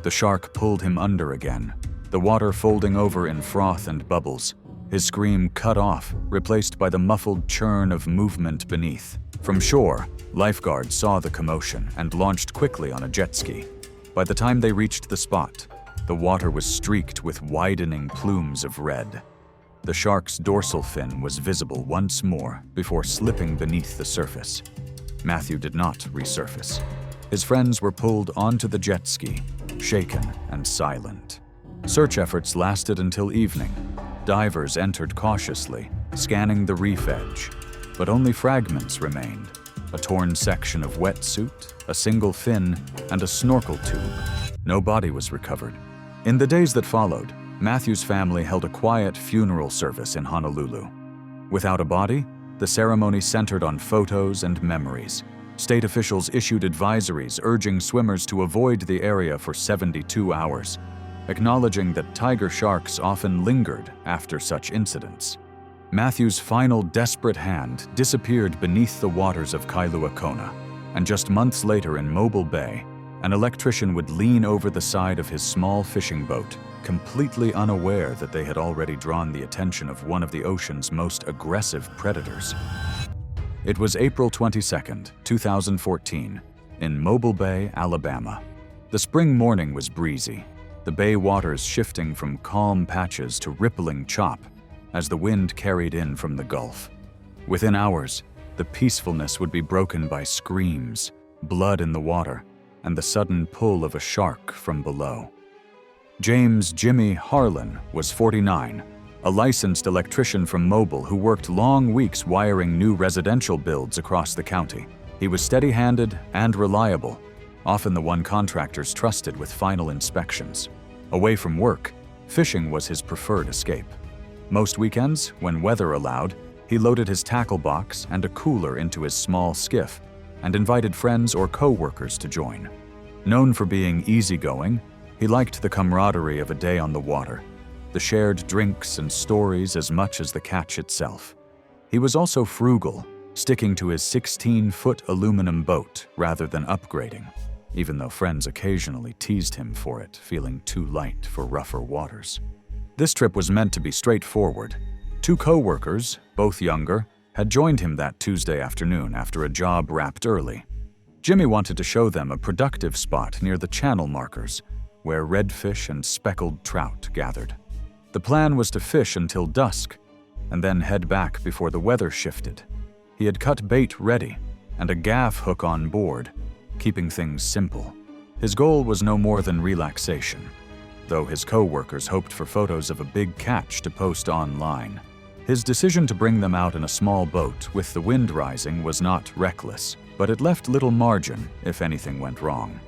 The shark pulled him under again, the water folding over in froth and bubbles. His scream cut off, replaced by the muffled churn of movement beneath. From shore, lifeguards saw the commotion and launched quickly on a jet ski. By the time they reached the spot, the water was streaked with widening plumes of red. The shark's dorsal fin was visible once more before slipping beneath the surface. Matthew did not resurface. His friends were pulled onto the jet ski, shaken and silent. Search efforts lasted until evening. Divers entered cautiously, scanning the reef edge. But only fragments remained: a torn section of wetsuit, a single fin, and a snorkel tube. No body was recovered. In the days that followed, Matthew's family held a quiet funeral service in Honolulu. Without a body, the ceremony centered on photos and memories. State officials issued advisories urging swimmers to avoid the area for 72 hours, acknowledging that tiger sharks often lingered after such incidents. Matthew's final desperate hand disappeared beneath the waters of Kailua Kona, and just months later in Mobile Bay, an electrician would lean over the side of his small fishing boat, completely unaware that they had already drawn the attention of one of the ocean's most aggressive predators. It was April 22, 2014, in Mobile Bay, Alabama. The spring morning was breezy, the bay waters shifting from calm patches to rippling chop as the wind carried in from the Gulf. Within hours, the peacefulness would be broken by screams, blood in the water, and the sudden pull of a shark from below. James "Jimmy" Harlan was 49, a licensed electrician from Mobile who worked long weeks wiring new residential builds across the county. He was steady-handed and reliable, often the one contractors trusted with final inspections. Away from work, fishing was his preferred escape. Most weekends, when weather allowed, he loaded his tackle box and a cooler into his small skiff and invited friends or co-workers to join. Known for being easygoing, he liked the camaraderie of a day on the water, the shared drinks and stories as much as the catch itself. He was also frugal, sticking to his 16-foot aluminum boat rather than upgrading, even though friends occasionally teased him for it, feeling too light for rougher waters. This trip was meant to be straightforward. Two co-workers, both younger, had joined him that Tuesday afternoon after a job wrapped early. Jimmy wanted to show them a productive spot near the channel markers, where redfish and speckled trout gathered. The plan was to fish until dusk, and then head back before the weather shifted. He had cut bait ready, and a gaff hook on board, keeping things simple. His goal was no more than relaxation, though his co-workers hoped for photos of a big catch to post online. His decision to bring them out in a small boat with the wind rising was not reckless, but it left little margin if anything went wrong.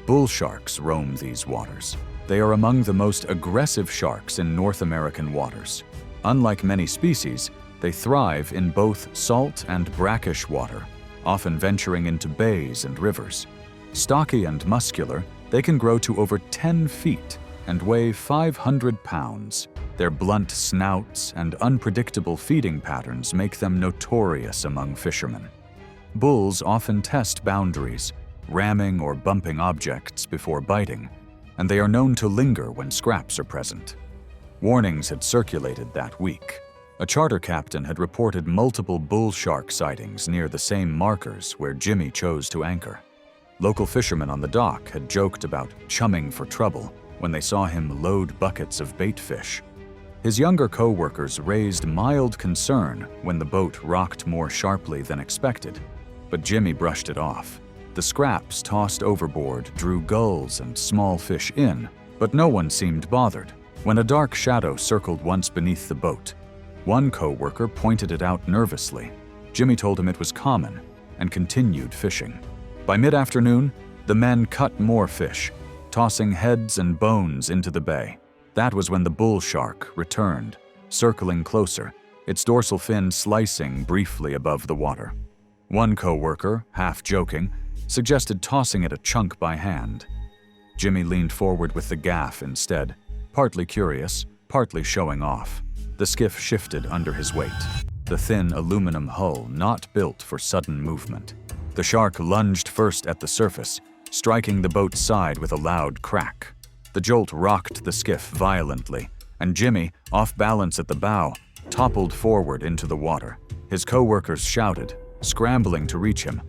Bull sharks roam these waters. They are among the most aggressive sharks in North American waters. Unlike many species, they thrive in both salt and brackish water, often venturing into bays and rivers. Stocky and muscular, they can grow to over 10 feet and weigh 500 pounds. Their blunt snouts and unpredictable feeding patterns make them notorious among fishermen. Bulls often test boundaries, ramming or bumping objects before biting, and they are known to linger when scraps are present. Warnings had circulated that week. A charter captain had reported multiple bull shark sightings near the same markers where Jimmy chose to anchor. Local fishermen on the dock had joked about chumming for trouble when they saw him load buckets of bait fish. His younger co-workers raised mild concern when the boat rocked more sharply than expected, but Jimmy brushed it off. The scraps tossed overboard drew gulls and small fish in, but no one seemed bothered. When a dark shadow circled once beneath the boat, one co-worker pointed it out nervously. Jimmy told him it was common and continued fishing. By mid-afternoon, the men cut more fish, tossing heads and bones into the bay. That was when the bull shark returned, circling closer, its dorsal fin slicing briefly above the water. One co-worker, half joking, suggested tossing it a chunk by hand. Jimmy leaned forward with the gaff instead, partly curious, partly showing off. The skiff shifted under his weight, the thin aluminum hull not built for sudden movement. The shark lunged first at the surface, striking the boat's side with a loud crack. The jolt rocked the skiff violently, and Jimmy, off balance at the bow, toppled forward into the water. His co-workers shouted, scrambling to reach him,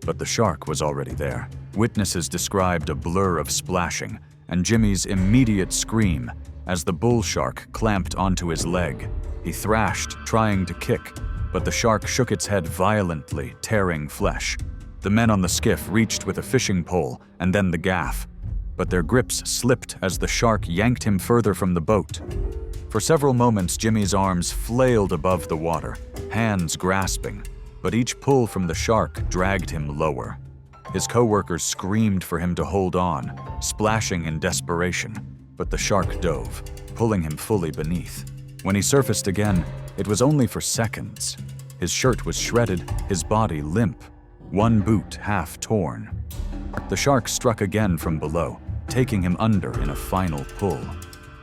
but the shark was already there. Witnesses described a blur of splashing, and Jimmy's immediate scream as the bull shark clamped onto his leg. He thrashed, trying to kick, but the shark shook its head violently, tearing flesh. The men on the skiff reached with a fishing pole and then the gaff. but their grips slipped as the shark yanked him further from the boat. For several moments, Jimmy's arms flailed above the water, hands grasping, but each pull from the shark dragged him lower. His co-workers screamed for him to hold on, splashing in desperation, but the shark dove, pulling him fully beneath. When he surfaced again, it was only for seconds. His shirt was shredded, his body limp, one boot half torn. The shark struck again from below, taking him under in a final pull.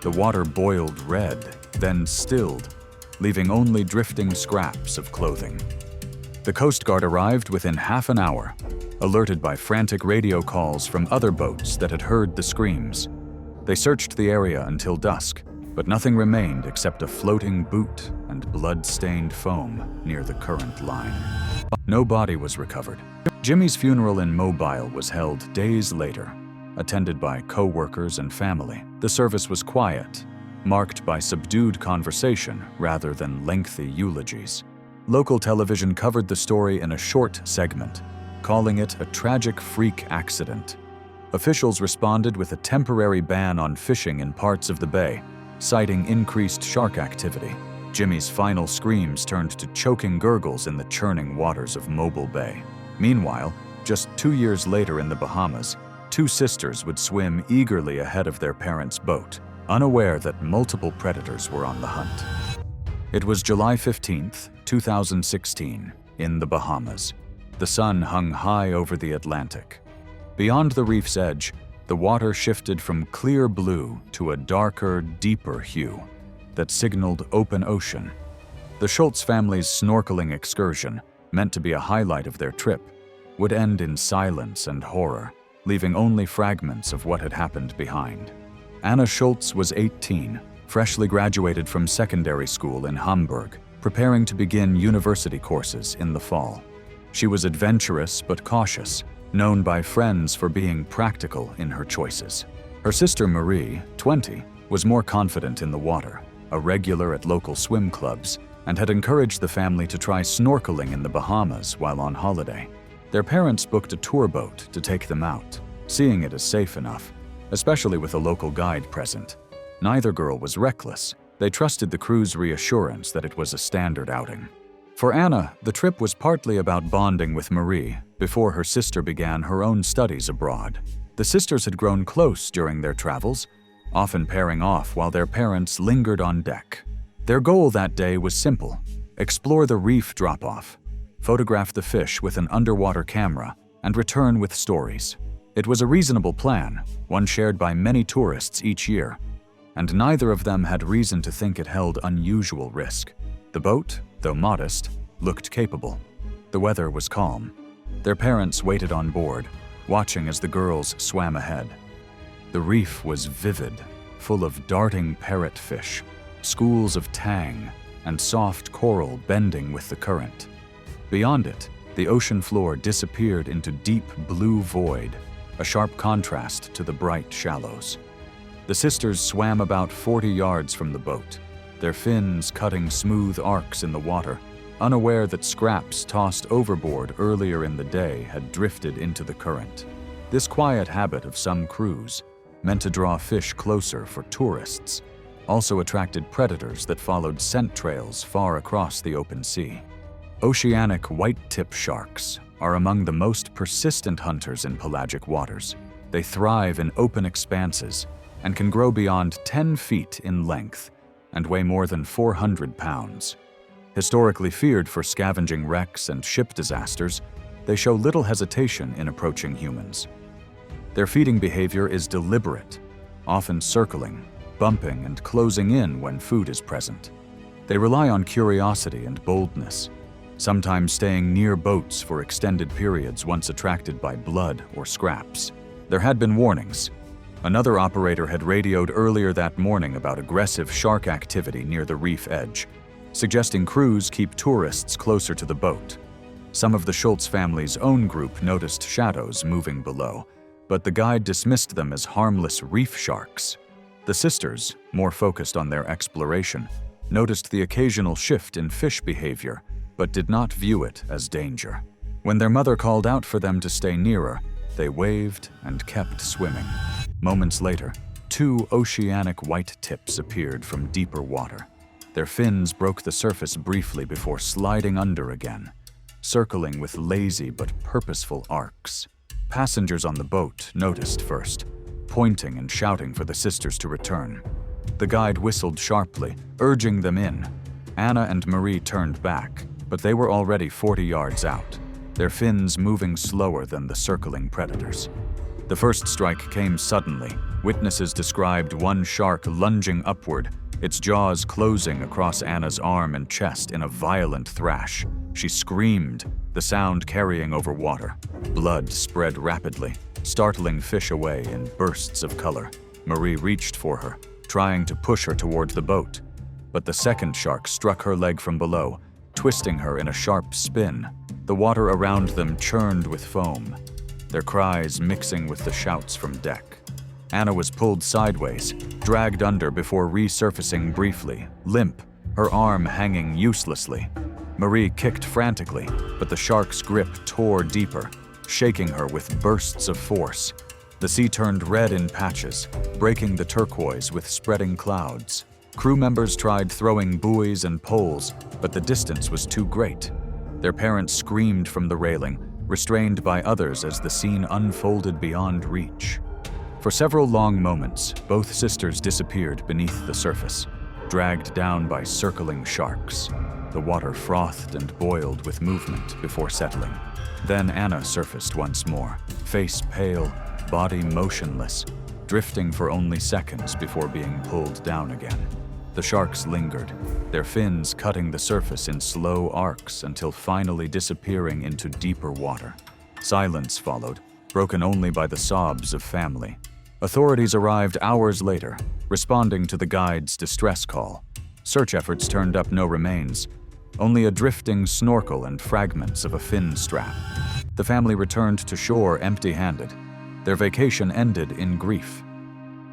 The water boiled red, then stilled, leaving only drifting scraps of clothing. The Coast Guard arrived within half an hour, alerted by frantic radio calls from other boats that had heard the screams. They searched the area until dusk, but nothing remained except a floating boot and blood-stained foam near the current line. No body was recovered. Jimmy's funeral in Mobile was held days later, attended by co-workers and family. The service was quiet, marked by subdued conversation rather than lengthy eulogies. Local television covered the story in a short segment, calling it a tragic freak accident. Officials responded with a temporary ban on fishing in parts of the bay, citing increased shark activity. Jimmy's final screams turned to choking gurgles in the churning waters of Mobile Bay. Meanwhile, just 2 years later in the Bahamas, two sisters would swim eagerly ahead of their parents' boat, unaware that multiple predators were on the hunt. It was July 15, 2016, in the Bahamas. The sun hung high over the Atlantic. Beyond the reef's edge, the water shifted from clear blue to a darker, deeper hue that signaled open ocean. The Schultz family's snorkeling excursion, meant to be a highlight of their trip, would end in silence and horror, leaving only fragments of what had happened behind. Anna Schultz was 18, freshly graduated from secondary school in Hamburg, preparing to begin university courses in the fall. She was adventurous but cautious, known by friends for being practical in her choices. Her sister Marie, 20, was more confident in the water, a regular at local swim clubs, and had encouraged the family to try snorkeling in the Bahamas while on holiday. Their parents booked a tour boat to take them out, seeing it as safe enough, especially with a local guide present. Neither girl was reckless. They trusted the crew's reassurance that it was a standard outing. For Anna, the trip was partly about bonding with Marie before her sister began her own studies abroad. The sisters had grown close during their travels, often pairing off while their parents lingered on deck. Their goal that day was simple: explore the reef drop-off, photograph the fish with an underwater camera, and return with stories. It was a reasonable plan, one shared by many tourists each year, and neither of them had reason to think it held unusual risk. The boat, though modest, looked capable. The weather was calm. Their parents waited on board, watching as the girls swam ahead. The reef was vivid, full of darting parrotfish, schools of tang, and soft coral bending with the current. Beyond it, the ocean floor disappeared into deep blue void, a sharp contrast to the bright shallows. The sisters swam about 40 yards from the boat, their fins cutting smooth arcs in the water, unaware that scraps tossed overboard earlier in the day had drifted into the current. This quiet habit of some crews, meant to draw fish closer for tourists, also attracted predators that followed scent trails far across the open sea. Oceanic white-tip sharks are among the most persistent hunters in pelagic waters. They thrive in open expanses and can grow beyond 10 feet in length and weigh more than 400 pounds. Historically feared for scavenging wrecks and ship disasters, they show little hesitation in approaching humans. Their feeding behavior is deliberate, often circling, bumping, and closing in when food is present. They rely on curiosity and boldness, sometimes staying near boats for extended periods once attracted by blood or scraps. There had been warnings. Another operator had radioed earlier that morning about aggressive shark activity near the reef edge, suggesting crews keep tourists closer to the boat. Some of the Schultz family's own group noticed shadows moving below, but the guide dismissed them as harmless reef sharks. The sisters, more focused on their exploration, noticed the occasional shift in fish behavior, but did not view it as danger. When their mother called out for them to stay nearer, they waved and kept swimming. Moments later, two oceanic white tips appeared from deeper water. Their fins broke the surface briefly before sliding under again, circling with lazy but purposeful arcs. Passengers on the boat noticed first, pointing and shouting for the sisters to return. The guide whistled sharply, urging them in. Anna and Marie turned back, but they were already 40 yards out, their fins moving slower than the circling predators. The first strike came suddenly. Witnesses described one shark lunging upward, its jaws closing across Anna's arm and chest in a violent thrash. She screamed, the sound carrying over water. Blood spread rapidly, startling fish away in bursts of color. Marie reached for her, trying to push her toward the boat. But the second shark struck her leg from below, twisting her in a sharp spin. The water around them churned with foam, their cries mixing with the shouts from deck. Anna was pulled sideways, dragged under before resurfacing briefly, limp, her arm hanging uselessly. Marie kicked frantically, but the shark's grip tore deeper, shaking her with bursts of force. The sea turned red in patches, breaking the turquoise with spreading clouds. Crew members tried throwing buoys and poles, but the distance was too great. Their parents screamed from the railing, restrained by others as the scene unfolded beyond reach. For several long moments, both sisters disappeared beneath the surface, dragged down by circling sharks. The water frothed and boiled with movement before settling. Then Anna surfaced once more, face pale, body motionless, drifting for only seconds before being pulled down again. The sharks lingered, their fins cutting the surface in slow arcs until finally disappearing into deeper water. Silence followed, broken only by the sobs of family. Authorities arrived hours later, responding to the guide's distress call. Search efforts turned up no remains, only a drifting snorkel and fragments of a fin strap. The family returned to shore empty-handed. Their vacation ended in grief.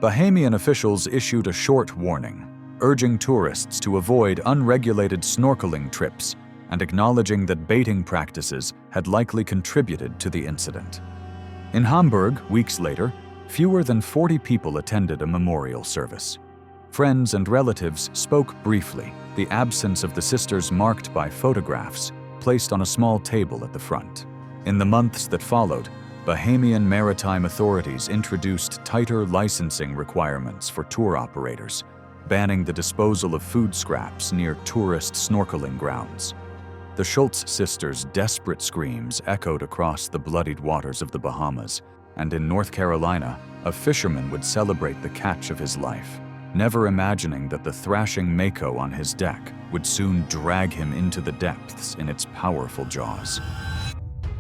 Bahamian officials issued a short warning, urging tourists to avoid unregulated snorkeling trips and acknowledging that baiting practices had likely contributed to the incident. In Hamburg, weeks later, fewer than 40 people attended a memorial service. Friends and relatives spoke briefly, the absence of the sisters marked by photographs placed on a small table at the front. In the months that followed, Bahamian maritime authorities introduced tighter licensing requirements for tour operators, banning the disposal of food scraps near tourist snorkeling grounds. The Schultz sisters' desperate screams echoed across the bloodied waters of the Bahamas, and in North Carolina, a fisherman would celebrate the catch of his life, never imagining that the thrashing mako on his deck would soon drag him into the depths in its powerful jaws.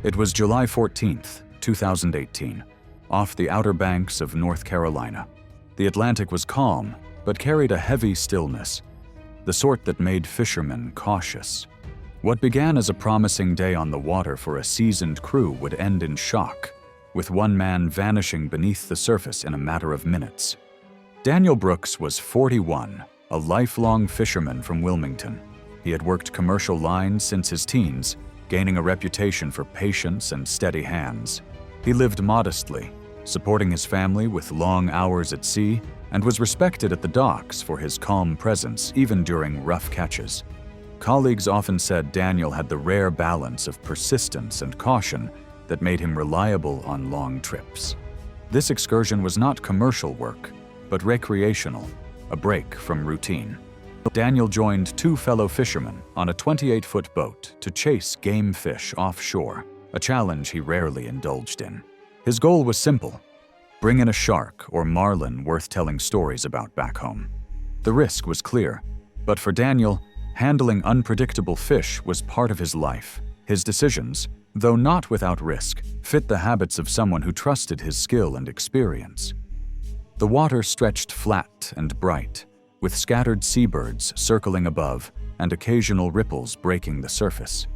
It was July 14th, 2018, off the Outer Banks of North Carolina. The Atlantic was calm, but carried a heavy stillness, the sort that made fishermen cautious. What began as a promising day on the water for a seasoned crew would end in shock, with one man vanishing beneath the surface in a matter of minutes. Daniel Brooks was 41, a lifelong fisherman from Wilmington. He had worked commercial lines since his teens, gaining a reputation for patience and steady hands. He lived modestly, supporting his family with long hours at sea, and was respected at the docks for his calm presence even during rough catches. Colleagues often said Daniel had the rare balance of persistence and caution that made him reliable on long trips. This excursion was not commercial work, but recreational, a break from routine. Daniel joined two fellow fishermen on a 28-foot boat to chase game fish offshore, a challenge he rarely indulged in. His goal was simple: bring in a shark or marlin worth telling stories about back home. The risk was clear, but for Daniel, handling unpredictable fish was part of his life. His decisions, though not without risk, fit the habits of someone who trusted his skill and experience. The water stretched flat and bright, with scattered seabirds circling above and occasional ripples breaking the surface.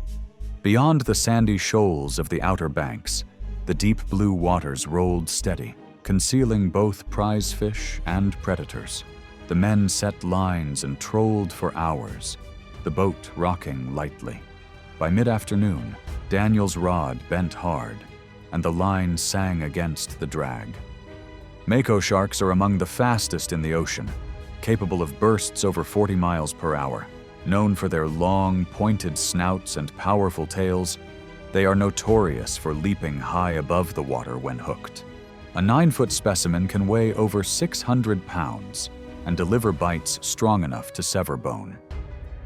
Beyond the sandy shoals of the Outer Banks, the deep blue waters rolled steady, concealing both prize fish and predators. The men set lines and trolled for hours, the boat rocking lightly. By mid-afternoon, Daniel's rod bent hard, and the line sang against the drag. Mako sharks are among the fastest in the ocean, capable of bursts over 40 miles per hour. Known for their long, pointed snouts and powerful tails, they are notorious for leaping high above the water when hooked. A 9-foot specimen can weigh over 600 pounds and deliver bites strong enough to sever bone.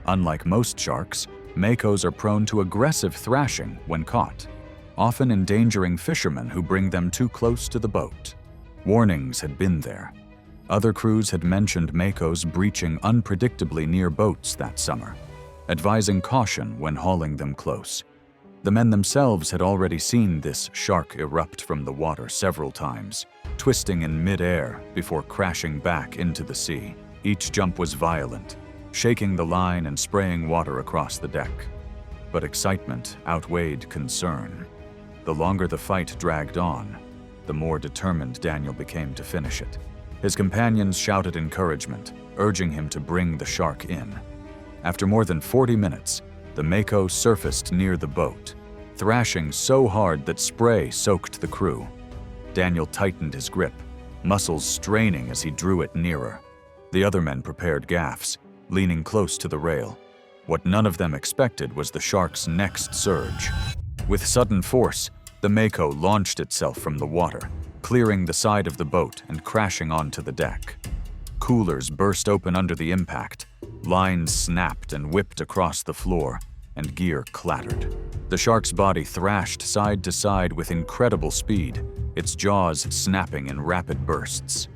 Unlike most sharks, Makos are prone to aggressive thrashing when caught, often endangering fishermen who bring them too close to the boat. Warnings had been there. Other crews had mentioned Makos breaching unpredictably near boats that summer, advising caution when hauling them close. The men themselves had already seen this shark erupt from the water several times, twisting in mid-air before crashing back into the sea. Each jump was violent, shaking the line and spraying water across the deck. But excitement outweighed concern. The longer the fight dragged on, the more determined Daniel became to finish it. His companions shouted encouragement, urging him to bring the shark in. After more than 40 minutes, the Mako surfaced near the boat, thrashing so hard that spray soaked the crew. Daniel tightened his grip, muscles straining as he drew it nearer. The other men prepared gaffs, leaning close to the rail. What none of them expected was the shark's next surge. With sudden force, the Mako launched itself from the water, clearing the side of the boat and crashing onto the deck. Coolers burst open under the impact, lines snapped and whipped across the floor, and gear clattered. The shark's body thrashed side to side with incredible speed, its jaws snapping in rapid bursts.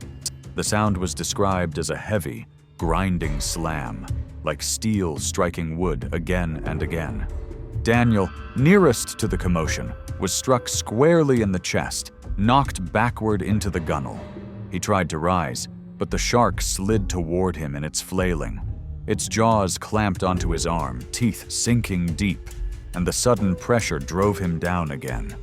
The sound was described as a heavy, grinding slam, like steel striking wood again and again. Daniel, nearest to the commotion, was struck squarely in the chest, knocked backward into the gunnel. He tried to rise, but the shark slid toward him in its flailing. Its jaws clamped onto his arm, teeth sinking deep, and the sudden pressure drove him down again.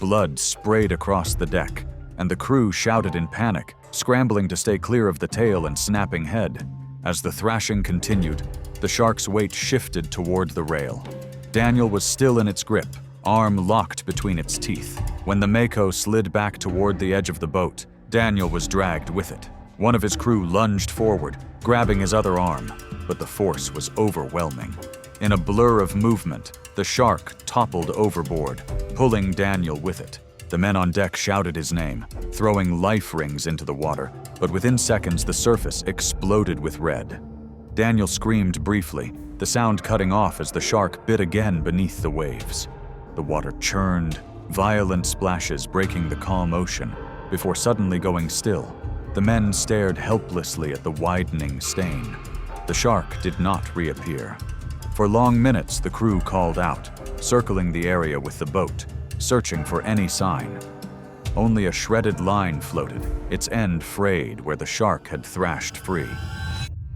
Blood sprayed across the deck, and the crew shouted in panic, scrambling to stay clear of the tail and snapping head. As the thrashing continued, the shark's weight shifted toward the rail. Daniel was still in its grip, arm locked between its teeth. When the Mako slid back toward the edge of the boat, Daniel was dragged with it. One of his crew lunged forward, grabbing his other arm, but the force was overwhelming. In a blur of movement, the shark toppled overboard, pulling Daniel with it. The men on deck shouted his name, throwing life rings into the water, but within seconds the surface exploded with red. Daniel screamed briefly, the sound cutting off as the shark bit again beneath the waves. The water churned, violent splashes breaking the calm ocean, before suddenly going still. The men stared helplessly at the widening stain. The shark did not reappear. For long minutes the crew called out, circling the area with the boat, searching for any sign. Only a shredded line floated, its end frayed where the shark had thrashed free.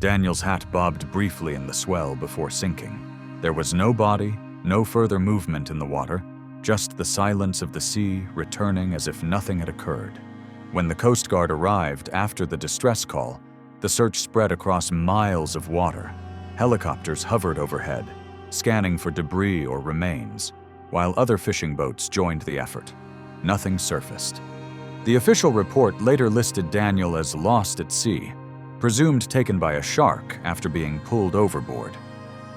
Daniel's hat bobbed briefly in the swell before sinking. There was no body, no further movement in the water, just the silence of the sea returning as if nothing had occurred. When the Coast Guard arrived after the distress call, the search spread across miles of water. Helicopters hovered overhead, scanning for debris or remains, while other fishing boats joined the effort. Nothing surfaced. The official report later listed Daniel as lost at sea, presumed taken by a shark after being pulled overboard.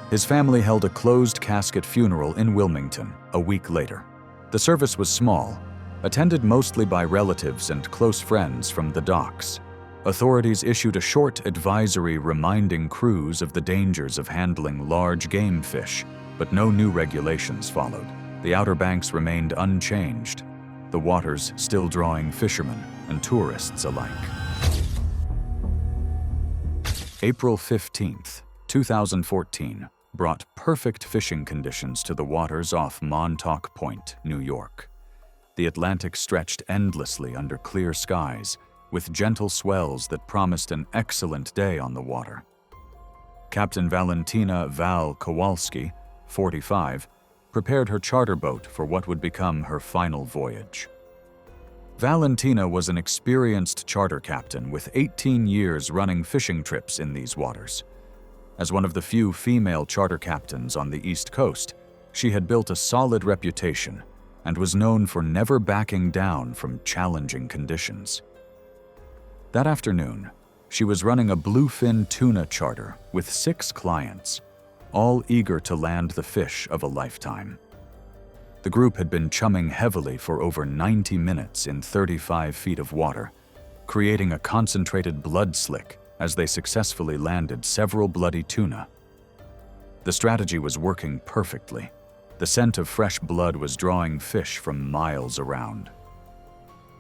His family held a closed-casket funeral in Wilmington a week later. The service was small, attended mostly by relatives and close friends from the docks. Authorities issued a short advisory reminding crews of the dangers of handling large game fish, but no new regulations followed. The Outer Banks remained unchanged, the waters still drawing fishermen and tourists alike. April 15th, 2014, brought perfect fishing conditions to the waters off Montauk Point, New York. The Atlantic stretched endlessly under clear skies, with gentle swells that promised an excellent day on the water. Captain Valentina Val Kowalski, 45, prepared her charter boat for what would become her final voyage. Valentina was an experienced charter captain with 18 years running fishing trips in these waters. As one of the few female charter captains on the East Coast, she had built a solid reputation and was known for never backing down from challenging conditions. That afternoon, she was running a bluefin tuna charter with 6 clients, all eager to land the fish of a lifetime. The group had been chumming heavily for over 90 minutes in 35 feet of water, creating a concentrated blood slick as they successfully landed several bloody tuna. The strategy was working perfectly. The scent of fresh blood was drawing fish from miles around.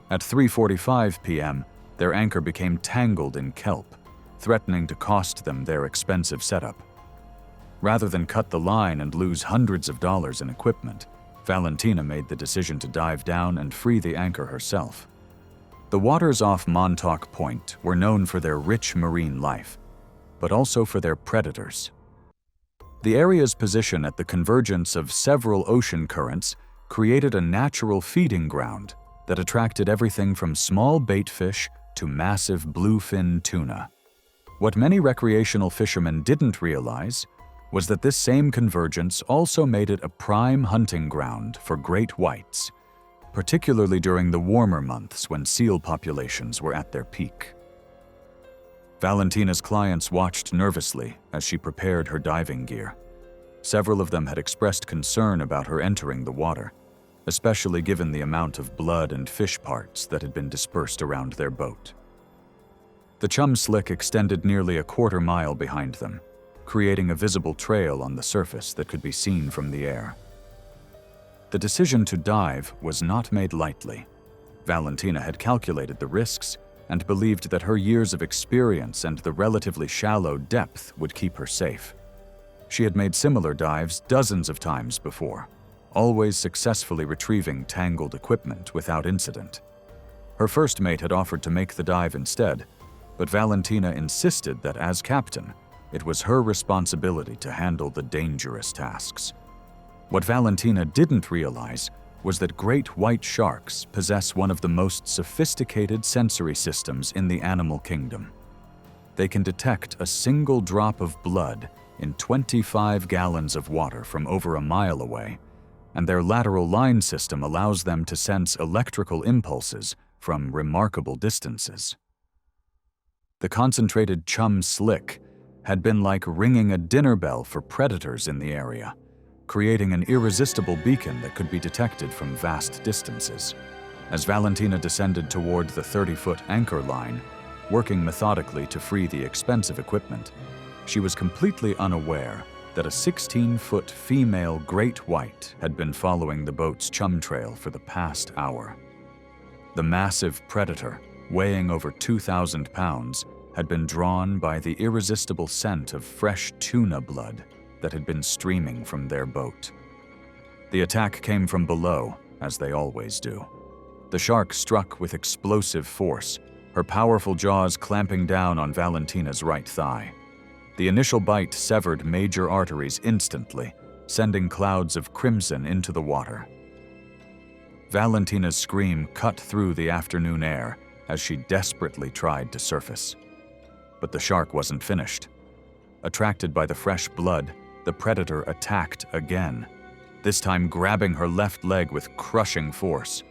At 3:45 p.m., their anchor became tangled in kelp, threatening to cost them their expensive setup. Rather than cut the line and lose hundreds of dollars in equipment, Valentina made the decision to dive down and free the anchor herself. The waters off Montauk Point were known for their rich marine life, but also for their predators. The area's position at the convergence of several ocean currents created a natural feeding ground that attracted everything from small bait fish to massive bluefin tuna. What many recreational fishermen didn't realize was that this same convergence also made it a prime hunting ground for great whites, particularly during the warmer months when seal populations were at their peak. Valentina's clients watched nervously as she prepared her diving gear. Several of them had expressed concern about her entering the water, especially given the amount of blood and fish parts that had been dispersed around their boat. The chum slick extended nearly a quarter mile behind them, creating a visible trail on the surface that could be seen from the air. The decision to dive was not made lightly. Valentina had calculated the risks and believed that her years of experience and the relatively shallow depth would keep her safe. She had made similar dives dozens of times before, always successfully retrieving tangled equipment without incident. Her first mate had offered to make the dive instead, but Valentina insisted that as captain, it was her responsibility to handle the dangerous tasks. What Valentina didn't realize was that great white sharks possess one of the most sophisticated sensory systems in the animal kingdom. They can detect a single drop of blood in 25 gallons of water from over a mile away, and their lateral line system allows them to sense electrical impulses from remarkable distances. The concentrated chum slick had been like ringing a dinner bell for predators in the area, creating an irresistible beacon that could be detected from vast distances. As Valentina descended toward the 30-foot anchor line, working methodically to free the expensive equipment, she was completely unaware that a 16-foot female great white had been following the boat's chum trail for the past hour. The massive predator, weighing over 2,000 pounds, had been drawn by the irresistible scent of fresh tuna blood that had been streaming from their boat. The attack came from below, as they always do. The shark struck with explosive force, her powerful jaws clamping down on Valentina's right thigh. The initial bite severed major arteries instantly, sending clouds of crimson into the water. Valentina's scream cut through the afternoon air as she desperately tried to surface. But the shark wasn't finished. Attracted by the fresh blood, the predator attacked again, this time grabbing her left leg with crushing force.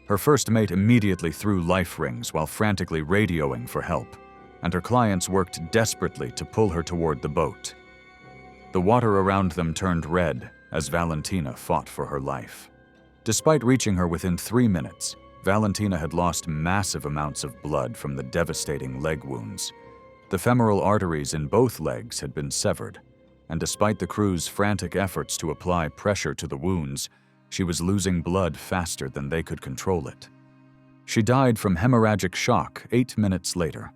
Her first mate immediately threw life rings while frantically radioing for help, and her clients worked desperately to pull her toward the boat. The water around them turned red as Valentina fought for her life. Despite reaching her within 3 minutes, Valentina had lost massive amounts of blood from the devastating leg wounds. The femoral arteries in both legs had been severed, and despite the crew's frantic efforts to apply pressure to the wounds, she was losing blood faster than they could control it. She died from hemorrhagic shock 8 minutes later,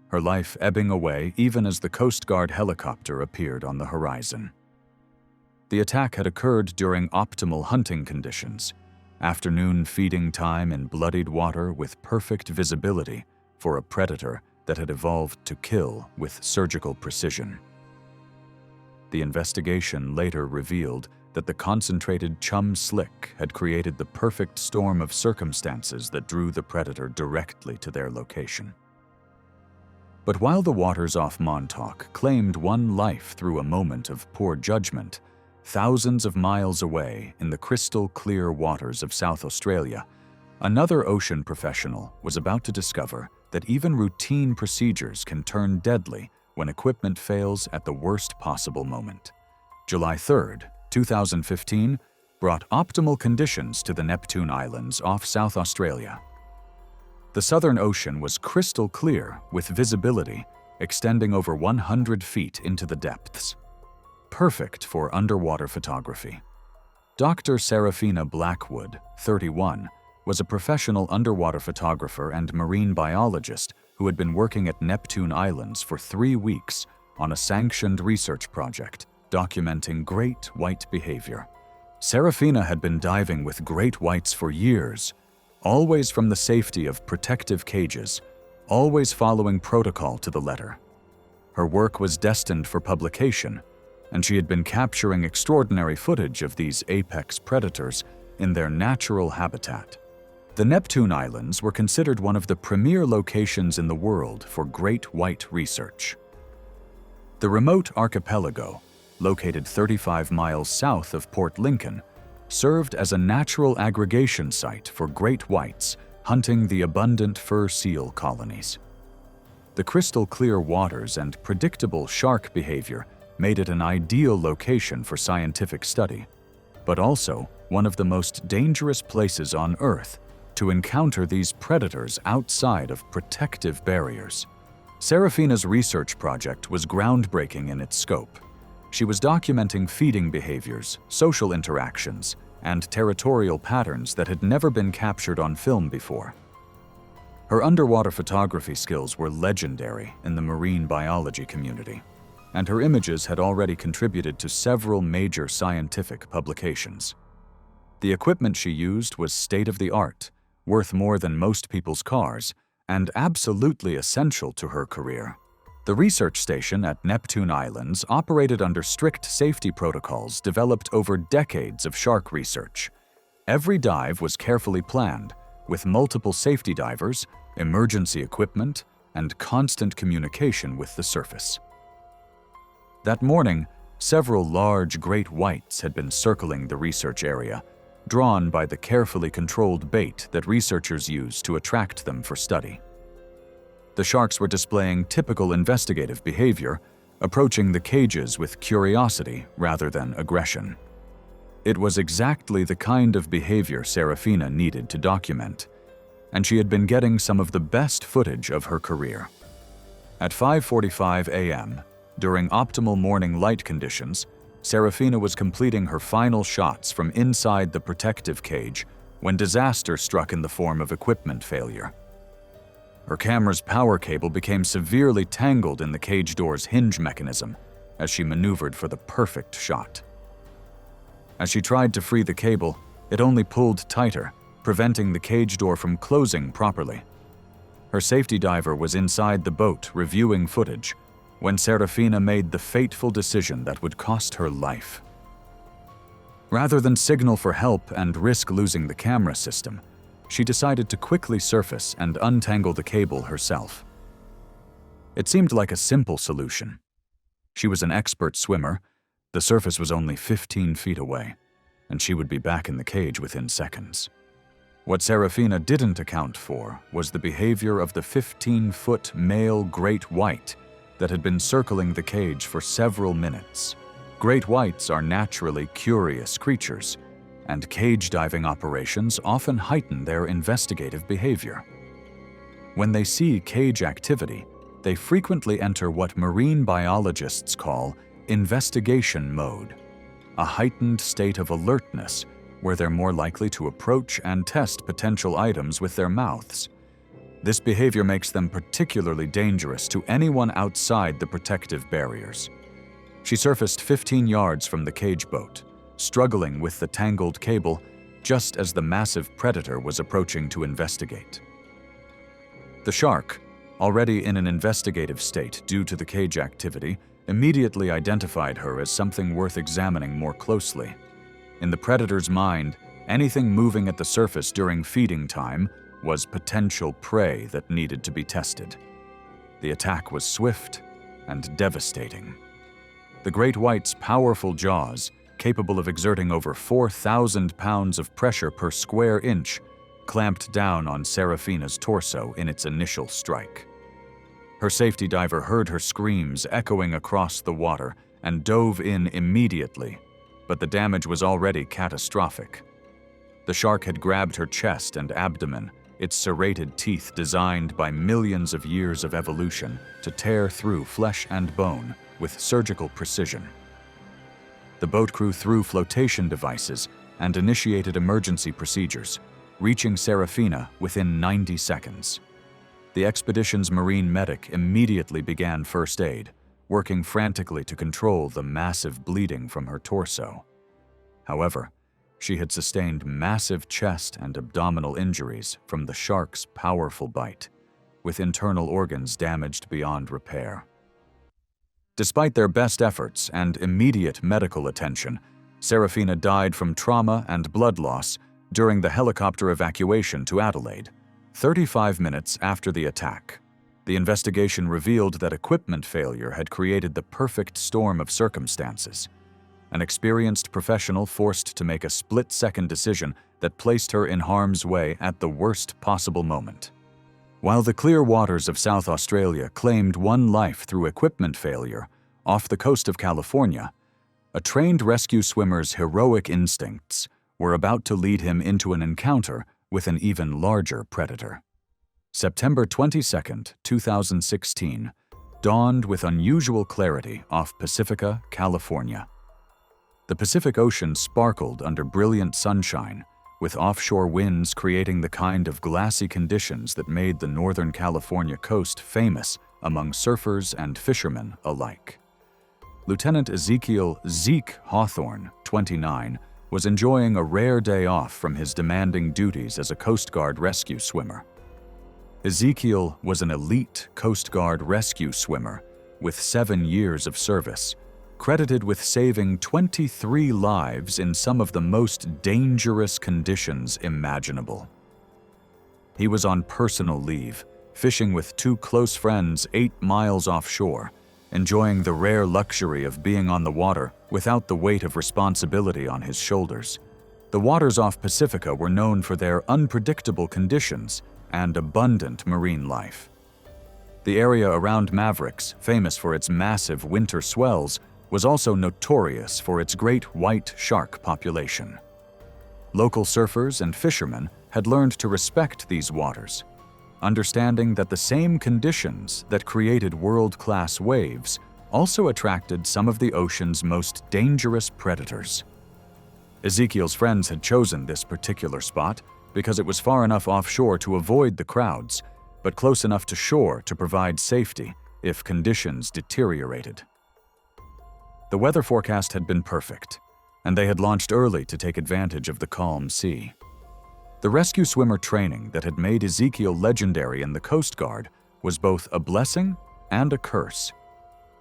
her life ebbing away even as the Coast Guard helicopter appeared on the horizon. The attack had occurred during optimal hunting conditions, afternoon feeding time in bloodied water with perfect visibility for a predator that had evolved to kill with surgical precision. The investigation later revealed that the concentrated chum slick had created the perfect storm of circumstances that drew the predator directly to their location. But while the waters off Montauk claimed one life through a moment of poor judgment, thousands of miles away in the crystal-clear waters of South Australia, another ocean professional was about to discover that even routine procedures can turn deadly when equipment fails at the worst possible moment. July 3, 2015, brought optimal conditions to the Neptune Islands off South Australia. The Southern Ocean was crystal clear with visibility extending over 100 feet into the depths. Perfect for underwater photography. Dr. Serafina Blackwood, 31, was a professional underwater photographer and marine biologist who had been working at Neptune Islands for 3 weeks on a sanctioned research project documenting great white behavior. Serafina had been diving with great whites for years, always from the safety of protective cages, always following protocol to the letter. Her work was destined for publication, and she had been capturing extraordinary footage of these apex predators in their natural habitat. The Neptune Islands were considered one of the premier locations in the world for great white research. The remote archipelago, located 35 miles south of Port Lincoln, served as a natural aggregation site for great whites hunting the abundant fur seal colonies. The crystal-clear waters and predictable shark behavior made it an ideal location for scientific study, but also one of the most dangerous places on Earth to encounter these predators outside of protective barriers. Serafina's research project was groundbreaking in its scope. She was documenting feeding behaviors, social interactions, and territorial patterns that had never been captured on film before. Her underwater photography skills were legendary in the marine biology community, and her images had already contributed to several major scientific publications. The equipment she used was state-of-the-art, worth more than most people's cars, and absolutely essential to her career. The research station at Neptune Islands operated under strict safety protocols developed over decades of shark research. Every dive was carefully planned, with multiple safety divers, emergency equipment, and constant communication with the surface. That morning, several large great whites had been circling the research area, drawn by the carefully controlled bait that researchers use to attract them for study. The sharks were displaying typical investigative behavior, approaching the cages with curiosity rather than aggression. It was exactly the kind of behavior Serafina needed to document, and she had been getting some of the best footage of her career. At 5:45 a.m., during optimal morning light conditions, Serafina was completing her final shots from inside the protective cage when disaster struck in the form of equipment failure. Her camera's power cable became severely tangled in the cage door's hinge mechanism as she maneuvered for the perfect shot. As she tried to free the cable, it only pulled tighter, preventing the cage door from closing properly. Her safety diver was inside the boat reviewing footage when Serafina made the fateful decision that would cost her life. Rather than signal for help and risk losing the camera system, she decided to quickly surface and untangle the cable herself. It seemed like a simple solution. She was an expert swimmer, the surface was only 15 feet away, and she would be back in the cage within seconds. What Serafina didn't account for was the behavior of the 15-foot male great white that had been circling the cage for several minutes. Great whites are naturally curious creatures, and cage diving operations often heighten their investigative behavior. When they see cage activity, they frequently enter what marine biologists call investigation mode, a heightened state of alertness where they're more likely to approach and test potential items with their mouths. This behavior makes them particularly dangerous to anyone outside the protective barriers. She surfaced 15 yards from the cage boat, struggling with the tangled cable just as the massive predator was approaching to investigate. The shark, already in an investigative state due to the cage activity, immediately identified her as something worth examining more closely. In the predator's mind, anything moving at the surface during feeding time was potential prey that needed to be tested. The attack was swift and devastating. The great white's powerful jaws, capable of exerting over 4,000 pounds of pressure per square inch, clamped down on Serafina's torso in its initial strike. Her safety diver heard her screams echoing across the water and dove in immediately, but the damage was already catastrophic. The shark had grabbed her chest and abdomen, its serrated teeth designed by millions of years of evolution to tear through flesh and bone with surgical precision. The boat crew threw flotation devices and initiated emergency procedures, reaching Serafina within 90 seconds. The expedition's marine medic immediately began first aid, working frantically to control the massive bleeding from her torso. However, she had sustained massive chest and abdominal injuries from the shark's powerful bite, with internal organs damaged beyond repair. Despite their best efforts and immediate medical attention, Serafina died from trauma and blood loss during the helicopter evacuation to Adelaide, 35 minutes after the attack. The investigation revealed that equipment failure had created the perfect storm of circumstances. An experienced professional forced to make a split-second decision that placed her in harm's way at the worst possible moment. While the clear waters of South Australia claimed one life through equipment failure, off the coast of California, a trained rescue swimmer's heroic instincts were about to lead him into an encounter with an even larger predator. September 22, 2016, dawned with unusual clarity off Pacifica, California. The Pacific Ocean sparkled under brilliant sunshine, with offshore winds creating the kind of glassy conditions that made the Northern California coast famous among surfers and fishermen alike. Lieutenant Ezekiel "Zeke" Hawthorne, 29, was enjoying a rare day off from his demanding duties as a Coast Guard rescue swimmer. Ezekiel was an elite Coast Guard rescue swimmer with 7 years of service, credited with saving 23 lives in some of the most dangerous conditions imaginable. He was on personal leave, fishing with 2 close friends 8 miles offshore, enjoying the rare luxury of being on the water without the weight of responsibility on his shoulders. The waters off Pacifica were known for their unpredictable conditions and abundant marine life. The area around Mavericks, famous for its massive winter swells, was also notorious for its great white shark population. Local surfers and fishermen had learned to respect these waters, understanding that the same conditions that created world-class waves also attracted some of the ocean's most dangerous predators. Ezekiel's friends had chosen this particular spot because it was far enough offshore to avoid the crowds, but close enough to shore to provide safety if conditions deteriorated. The weather forecast had been perfect, and they had launched early to take advantage of the calm sea. The rescue swimmer training that had made Ezekiel legendary in the Coast Guard was both a blessing and a curse.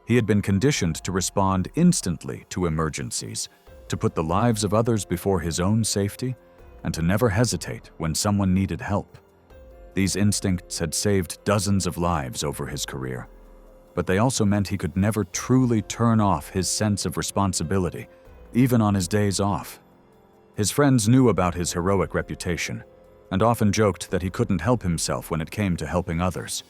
He had been conditioned to respond instantly to emergencies, to put the lives of others before his own safety, and to never hesitate when someone needed help. These instincts had saved dozens of lives over his career, but they also meant he could never truly turn off his sense of responsibility, even on his days off. His friends knew about his heroic reputation, and often joked that he couldn't help himself when it came to helping others.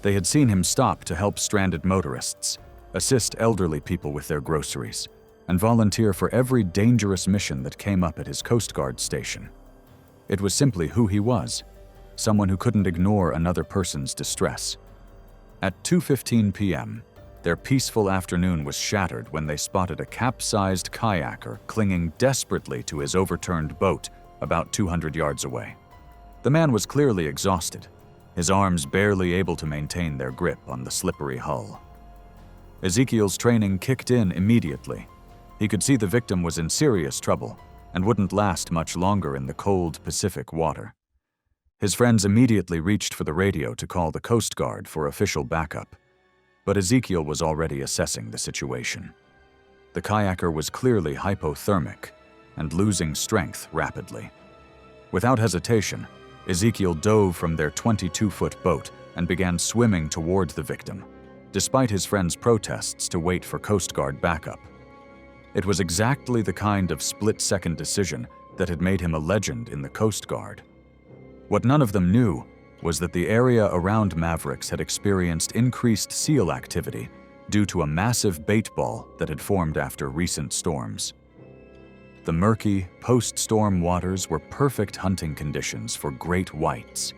They had seen him stop to help stranded motorists, assist elderly people with their groceries, and volunteer for every dangerous mission that came up at his Coast Guard station. It was simply who he was, someone who couldn't ignore another person's distress. At 2:15 p.m., their peaceful afternoon was shattered when they spotted a capsized kayaker clinging desperately to his overturned boat about 200 yards away. The man was clearly exhausted, his arms barely able to maintain their grip on the slippery hull. Ezekiel's training kicked in immediately. He could see the victim was in serious trouble and wouldn't last much longer in the cold Pacific water. His friends immediately reached for the radio to call the Coast Guard for official backup, but Ezekiel was already assessing the situation. The kayaker was clearly hypothermic and losing strength rapidly. Without hesitation, Ezekiel dove from their 22-foot boat and began swimming toward the victim, despite his friends' protests to wait for Coast Guard backup. It was exactly the kind of split-second decision that had made him a legend in the Coast Guard. What none of them knew was that the area around Mavericks had experienced increased seal activity due to a massive bait ball that had formed after recent storms. The murky, post-storm waters were perfect hunting conditions for great whites,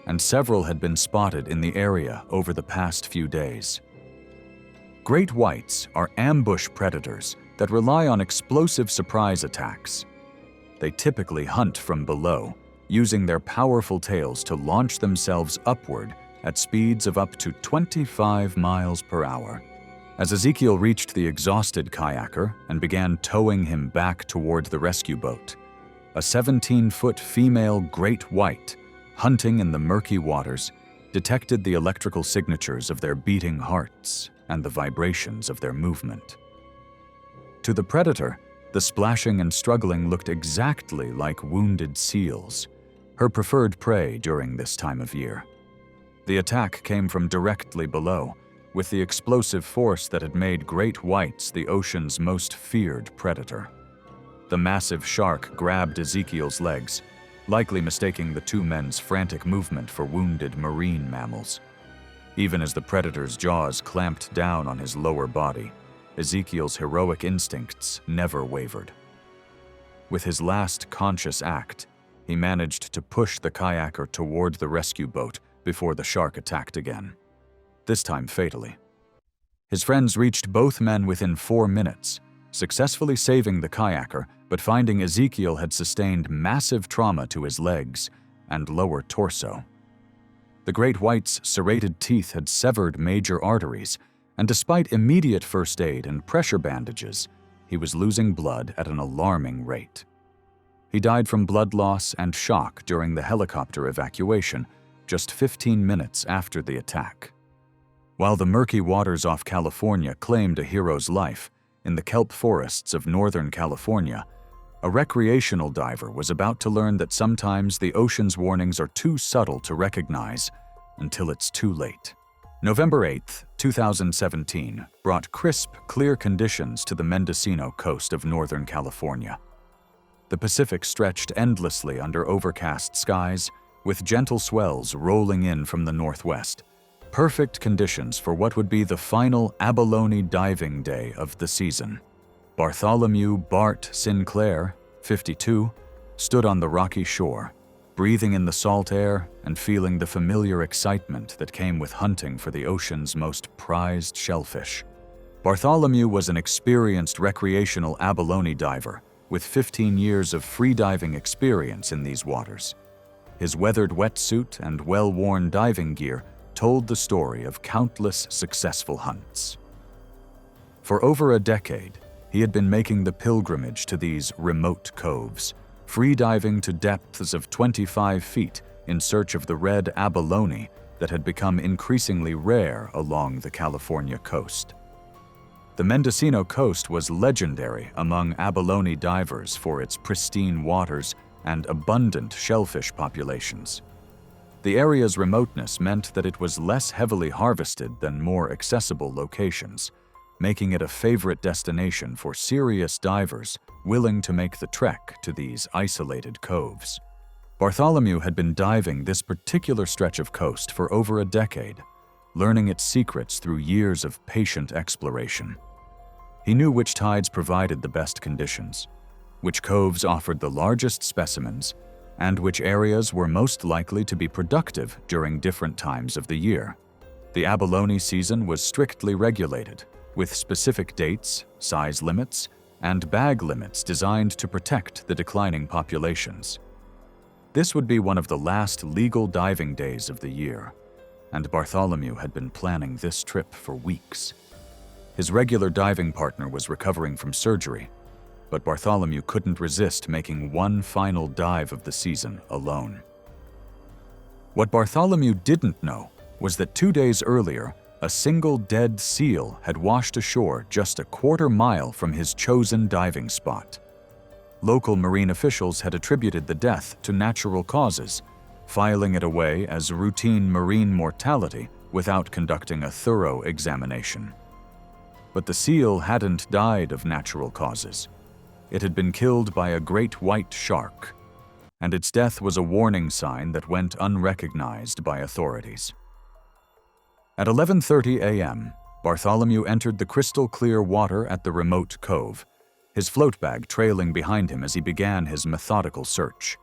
and several had been spotted in the area over the past few days. Great whites are ambush predators that rely on explosive surprise attacks. They typically hunt from below, using their powerful tails to launch themselves upward at speeds of up to 25 miles per hour. As Ezekiel reached the exhausted kayaker and began towing him back toward the rescue boat, a 17-foot female great white, hunting in the murky waters, detected the electrical signatures of their beating hearts and the vibrations of their movement. To the predator, the splashing and struggling looked exactly like wounded seals, her preferred prey during this time of year. The attack came from directly below, with the explosive force that had made great whites the ocean's most feared predator. The massive shark grabbed Ezekiel's legs, likely mistaking the two men's frantic movement for wounded marine mammals. Even as the predator's jaws clamped down on his lower body, Ezekiel's heroic instincts never wavered. With his last conscious act, he managed to push the kayaker toward the rescue boat before the shark attacked again, this time fatally. His friends reached both men within 4 minutes, successfully saving the kayaker, but finding Ezekiel had sustained massive trauma to his legs and lower torso. The great white's serrated teeth had severed major arteries, and despite immediate first aid and pressure bandages, he was losing blood at an alarming rate. He died from blood loss and shock during the helicopter evacuation, just 15 minutes after the attack. While the murky waters off California claimed a hero's life, in the kelp forests of Northern California, a recreational diver was about to learn that sometimes the ocean's warnings are too subtle to recognize until it's too late. November 8, 2017, brought crisp, clear conditions to the Mendocino coast of Northern California. The Pacific stretched endlessly under overcast skies, with gentle swells rolling in from the northwest. Perfect conditions for what would be the final abalone diving day of the season. Bartholomew Bart Sinclair, 52, stood on the rocky shore, breathing in the salt air and feeling the familiar excitement that came with hunting for the ocean's most prized shellfish. Bartholomew was an experienced recreational abalone diver with 15 years of freediving experience in these waters. His weathered wetsuit and well-worn diving gear told the story of countless successful hunts. For over a decade, he had been making the pilgrimage to these remote coves, freediving to depths of 25 feet in search of the red abalone that had become increasingly rare along the California coast. The Mendocino coast was legendary among abalone divers for its pristine waters and abundant shellfish populations. The area's remoteness meant that it was less heavily harvested than more accessible locations, making it a favorite destination for serious divers willing to make the trek to these isolated coves. Bartholomew had been diving this particular stretch of coast for over a decade, learning its secrets through years of patient exploration. He knew which tides provided the best conditions, which coves offered the largest specimens, and which areas were most likely to be productive during different times of the year. The abalone season was strictly regulated, with specific dates, size limits, and bag limits designed to protect the declining populations. This would be one of the last legal diving days of the year, and Bartholomew had been planning this trip for weeks. His regular diving partner was recovering from surgery, but Bartholomew couldn't resist making one final dive of the season alone. What Bartholomew didn't know was that 2 days earlier, a single dead seal had washed ashore just a quarter-mile from his chosen diving spot. Local marine officials had attributed the death to natural causes, filing it away as routine marine mortality without conducting a thorough examination. But the seal hadn't died of natural causes. It had been killed by a great white shark. and its death was a warning sign that went unrecognized by authorities. At 11:30 a.m., Bartholomew entered the crystal-clear water at the remote cove, his float bag trailing behind him as he began his methodical search.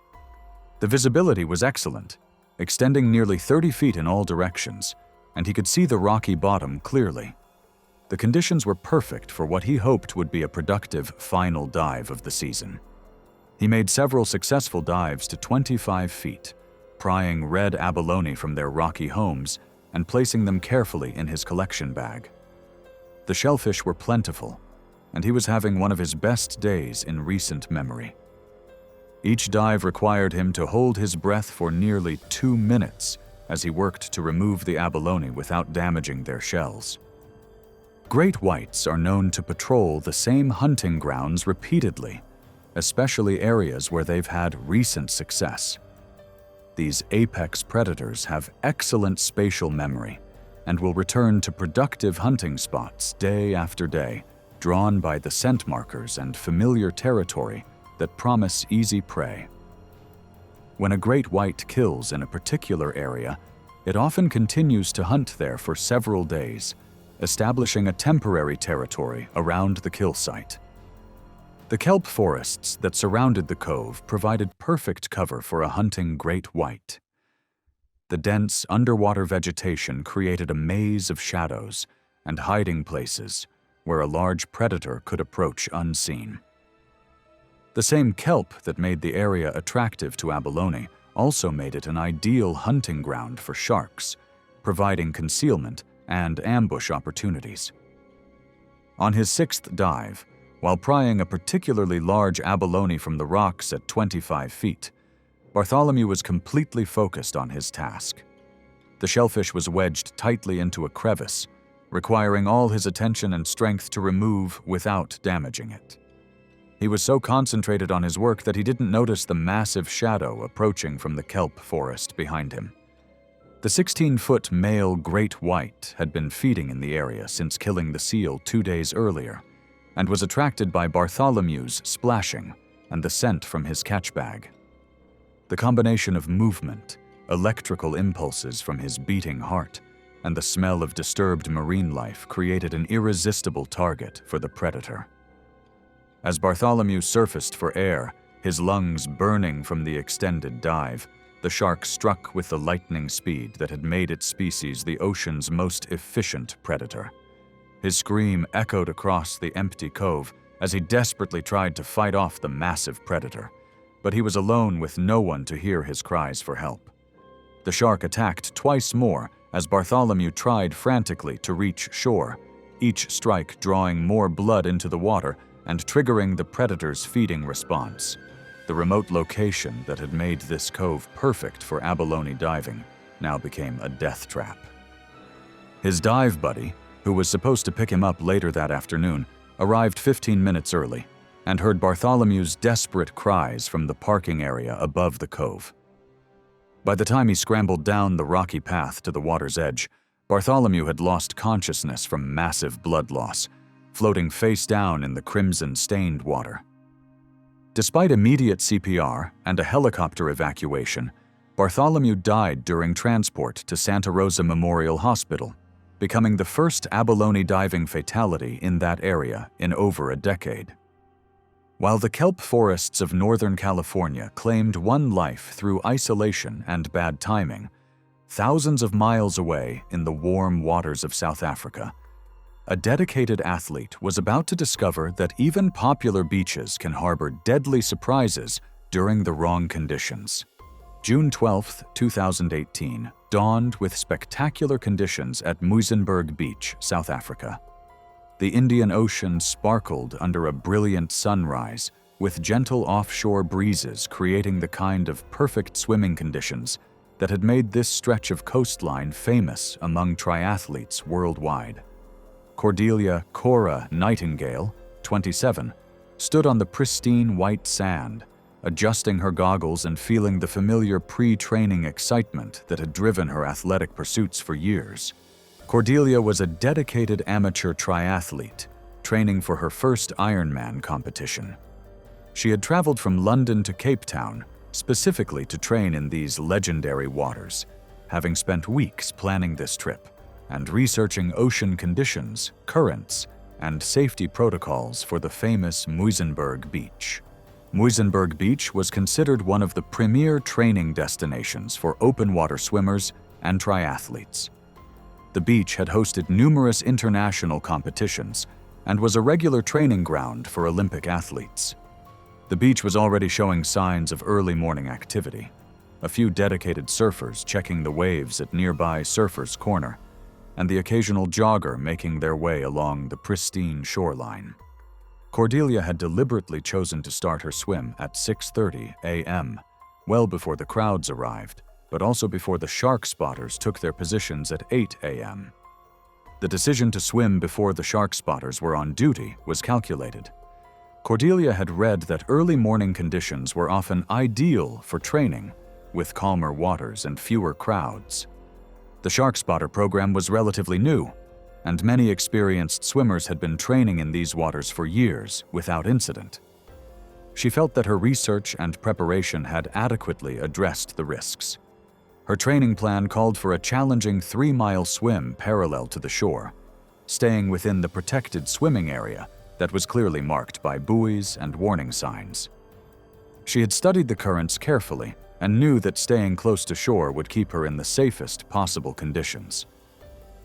The visibility was excellent, extending nearly 30 feet in all directions, and he could see the rocky bottom clearly. The conditions were perfect for what he hoped would be a productive final dive of the season. He made several successful dives to 25 feet, prying red abalone from their rocky homes and placing them carefully in his collection bag. The shellfish were plentiful, and he was having one of his best days in recent memory. Each dive required him to hold his breath for nearly 2 minutes as he worked to remove the abalone without damaging their shells. Great whites are known to patrol the same hunting grounds repeatedly, especially areas where they've had recent success. These apex predators have excellent spatial memory and will return to productive hunting spots day after day, drawn by the scent markers and familiar territory that promise easy prey. When a great white kills in a particular area, it often continues to hunt there for several days, establishing a temporary territory around the kill site. The kelp forests that surrounded the cove provided perfect cover for a hunting great white. The dense underwater vegetation created a maze of shadows and hiding places where a large predator could approach unseen. The same kelp that made the area attractive to abalone also made it an ideal hunting ground for sharks, providing concealment and ambush opportunities. On his 6th dive, while prying a particularly large abalone from the rocks at 25 feet, Bartholomew was completely focused on his task. The shellfish was wedged tightly into a crevice, requiring all his attention and strength to remove without damaging it. He was so concentrated on his work that he didn't notice the massive shadow approaching from the kelp forest behind him. The 16-foot male great white had been feeding in the area since killing the seal 2 days earlier, and was attracted by Bartholomew's splashing and the scent from his catch bag. The combination of movement, electrical impulses from his beating heart, and the smell of disturbed marine life created an irresistible target for the predator. As Bartholomew surfaced for air, his lungs burning from the extended dive, the shark struck with the lightning speed that had made its species the ocean's most efficient predator. His scream echoed across the empty cove as he desperately tried to fight off the massive predator, but he was alone with no one to hear his cries for help. The shark attacked twice more as Bartholomew tried frantically to reach shore, each strike drawing more blood into the water and triggering the predator's feeding response. The remote location that had made this cove perfect for abalone diving now became a death trap. His dive buddy, who was supposed to pick him up later that afternoon, arrived 15 minutes early and heard Bartholomew's desperate cries from the parking area above the cove. By the time he scrambled down the rocky path to the water's edge, Bartholomew had lost consciousness from massive blood loss, floating face down in the crimson-stained water. Despite immediate CPR and a helicopter evacuation, Bartholomew died during transport to Santa Rosa Memorial Hospital, becoming the first abalone diving fatality in that area in over a decade. While the kelp forests of Northern California claimed one life through isolation and bad timing, thousands of miles away in the warm waters of South Africa, a dedicated athlete was about to discover that even popular beaches can harbor deadly surprises during the wrong conditions. June 12, 2018, dawned with spectacular conditions at Muizenberg Beach, South Africa. The Indian Ocean sparkled under a brilliant sunrise, with gentle offshore breezes creating the kind of perfect swimming conditions that had made this stretch of coastline famous among triathletes worldwide. Cordelia Cora Nightingale, 27, stood on the pristine white sand, adjusting her goggles and feeling the familiar pre-training excitement that had driven her athletic pursuits for years. Cordelia was a dedicated amateur triathlete, training for her first Ironman competition. She had traveled from London to Cape Town, specifically to train in these legendary waters, having spent weeks planning this trip and researching ocean conditions, currents, and safety protocols for the famous Muizenberg Beach. Muizenberg Beach was considered one of the premier training destinations for open-water swimmers and triathletes. The beach had hosted numerous international competitions and was a regular training ground for Olympic athletes. The beach was already showing signs of early morning activity, a few dedicated surfers checking the waves at nearby Surfers' Corner, and the occasional jogger making their way along the pristine shoreline. Cordelia had deliberately chosen to start her swim at 6:30 a.m., well before the crowds arrived, but also before the shark spotters took their positions at 8 a.m. The decision to swim before the shark spotters were on duty was calculated. Cordelia had read that early morning conditions were often ideal for training, with calmer waters and fewer crowds. The shark spotter program was relatively new, and many experienced swimmers had been training in these waters for years without incident. She felt that her research and preparation had adequately addressed the risks. Her training plan called for a challenging 3-mile swim parallel to the shore, staying within the protected swimming area that was clearly marked by buoys and warning signs. She had studied the currents carefully and knew that staying close to shore would keep her in the safest possible conditions.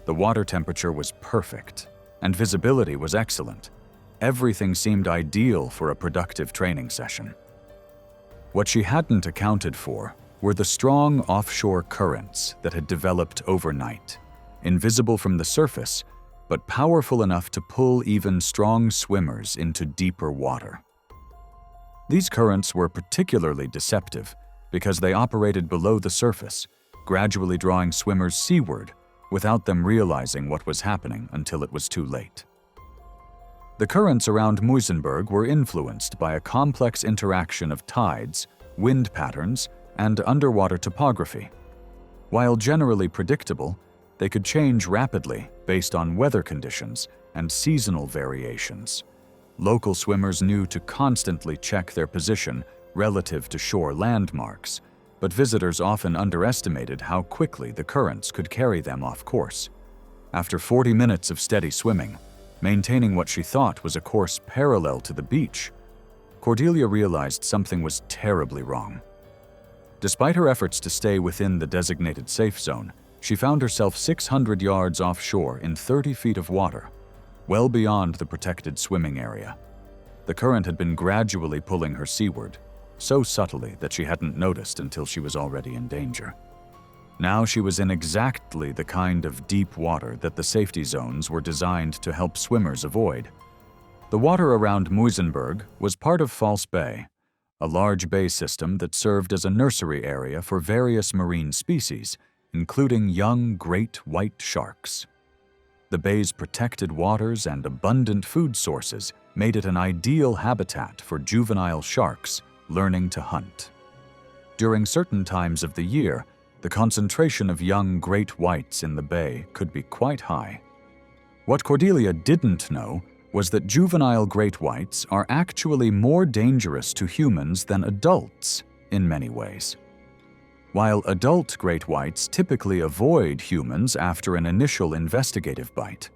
The water temperature was perfect, and visibility was excellent. Everything seemed ideal for a productive training session. What she hadn't accounted for were the strong offshore currents that had developed overnight, invisible from the surface, but powerful enough to pull even strong swimmers into deeper water. These currents were particularly deceptive because they operated below the surface, gradually drawing swimmers seaward without them realizing what was happening until it was too late. The currents around Muizenberg were influenced by a complex interaction of tides, wind patterns, and underwater topography. While generally predictable, they could change rapidly based on weather conditions and seasonal variations. Local swimmers knew to constantly check their position relative to shore landmarks, but visitors often underestimated how quickly the currents could carry them off course. After 40 minutes of steady swimming, maintaining what she thought was a course parallel to the beach, Cordelia realized something was terribly wrong. Despite her efforts to stay within the designated safe zone, she found herself 600 yards offshore in 30 feet of water, well beyond the protected swimming area. The current had been gradually pulling her seaward, so subtly that she hadn't noticed until she was already in danger. Now she was in exactly the kind of deep water that the safety zones were designed to help swimmers avoid. The water around Muizenberg was part of False Bay, a large bay system that served as a nursery area for various marine species, including young great white sharks. The bay's protected waters and abundant food sources made it an ideal habitat for juvenile sharks learning to hunt. During certain times of the year, the concentration of young great whites in the bay could be quite high. What Cordelia didn't know was that juvenile great whites are actually more dangerous to humans than adults in many ways. While adult great whites typically avoid humans after an initial investigative bite,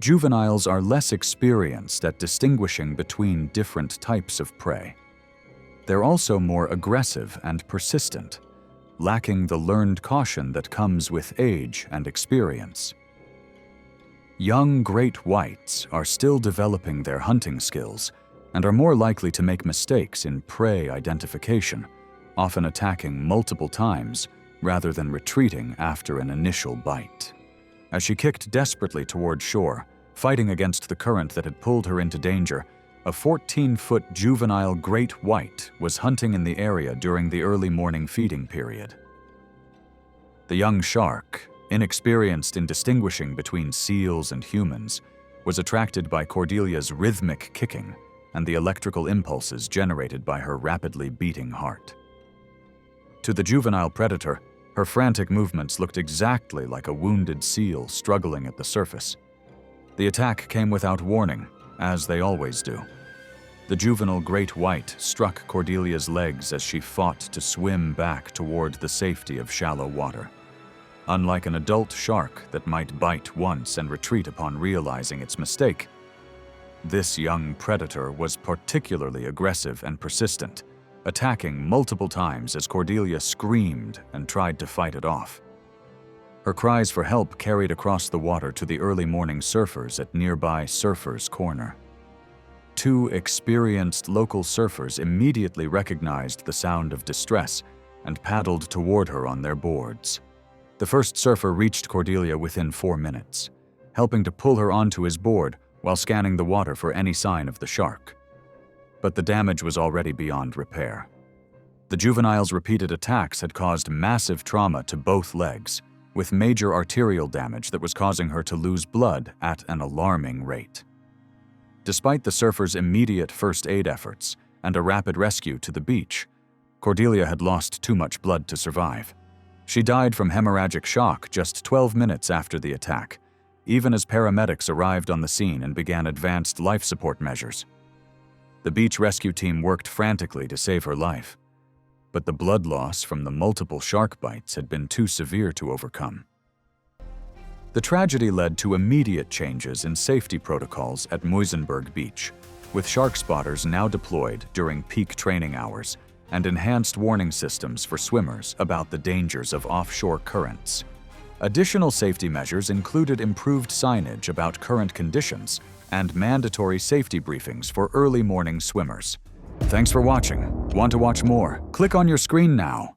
juveniles are less experienced at distinguishing between different types of prey. They're also more aggressive and persistent, lacking the learned caution that comes with age and experience. Young great whites are still developing their hunting skills and are more likely to make mistakes in prey identification, often attacking multiple times rather than retreating after an initial bite. As she kicked desperately toward shore, fighting against the current that had pulled her into danger, a 14-foot juvenile great white was hunting in the area during the early morning feeding period. The young shark, inexperienced in distinguishing between seals and humans, was attracted by Cordelia's rhythmic kicking and the electrical impulses generated by her rapidly beating heart. To the juvenile predator, her frantic movements looked exactly like a wounded seal struggling at the surface. The attack came without warning, as they always do. The The juvenile great white struck Cordelia's legs as she fought to swim back toward the safety of shallow water. Unlike an adult shark that might bite once and retreat upon realizing its mistake, this young predator was particularly aggressive and persistent, attacking multiple times as Cordelia screamed and tried to fight it off. Her cries for help carried across the water to the early morning surfers at nearby Surfers' Corner. Two experienced local surfers immediately recognized the sound of distress and paddled toward her on their boards. The first surfer reached Cordelia within 4 minutes, helping to pull her onto his board while scanning the water for any sign of the shark. But the damage was already beyond repair. The juvenile's repeated attacks had caused massive trauma to both legs, with major arterial damage that was causing her to lose blood at an alarming rate. Despite the surfers' immediate first aid efforts and a rapid rescue to the beach, Cordelia had lost too much blood to survive. She died from hemorrhagic shock just 12 minutes after the attack, even as paramedics arrived on the scene and began advanced life support measures. The beach rescue team worked frantically to save her life, but the blood loss from the multiple shark bites had been too severe to overcome. The tragedy led to immediate changes in safety protocols at Muizenberg Beach, with shark spotters now deployed during peak training hours and enhanced warning systems for swimmers about the dangers of offshore currents. Additional safety measures included improved signage about current conditions and mandatory safety briefings for early morning swimmers. Thanks for watching. Want to watch more? Click on your screen now.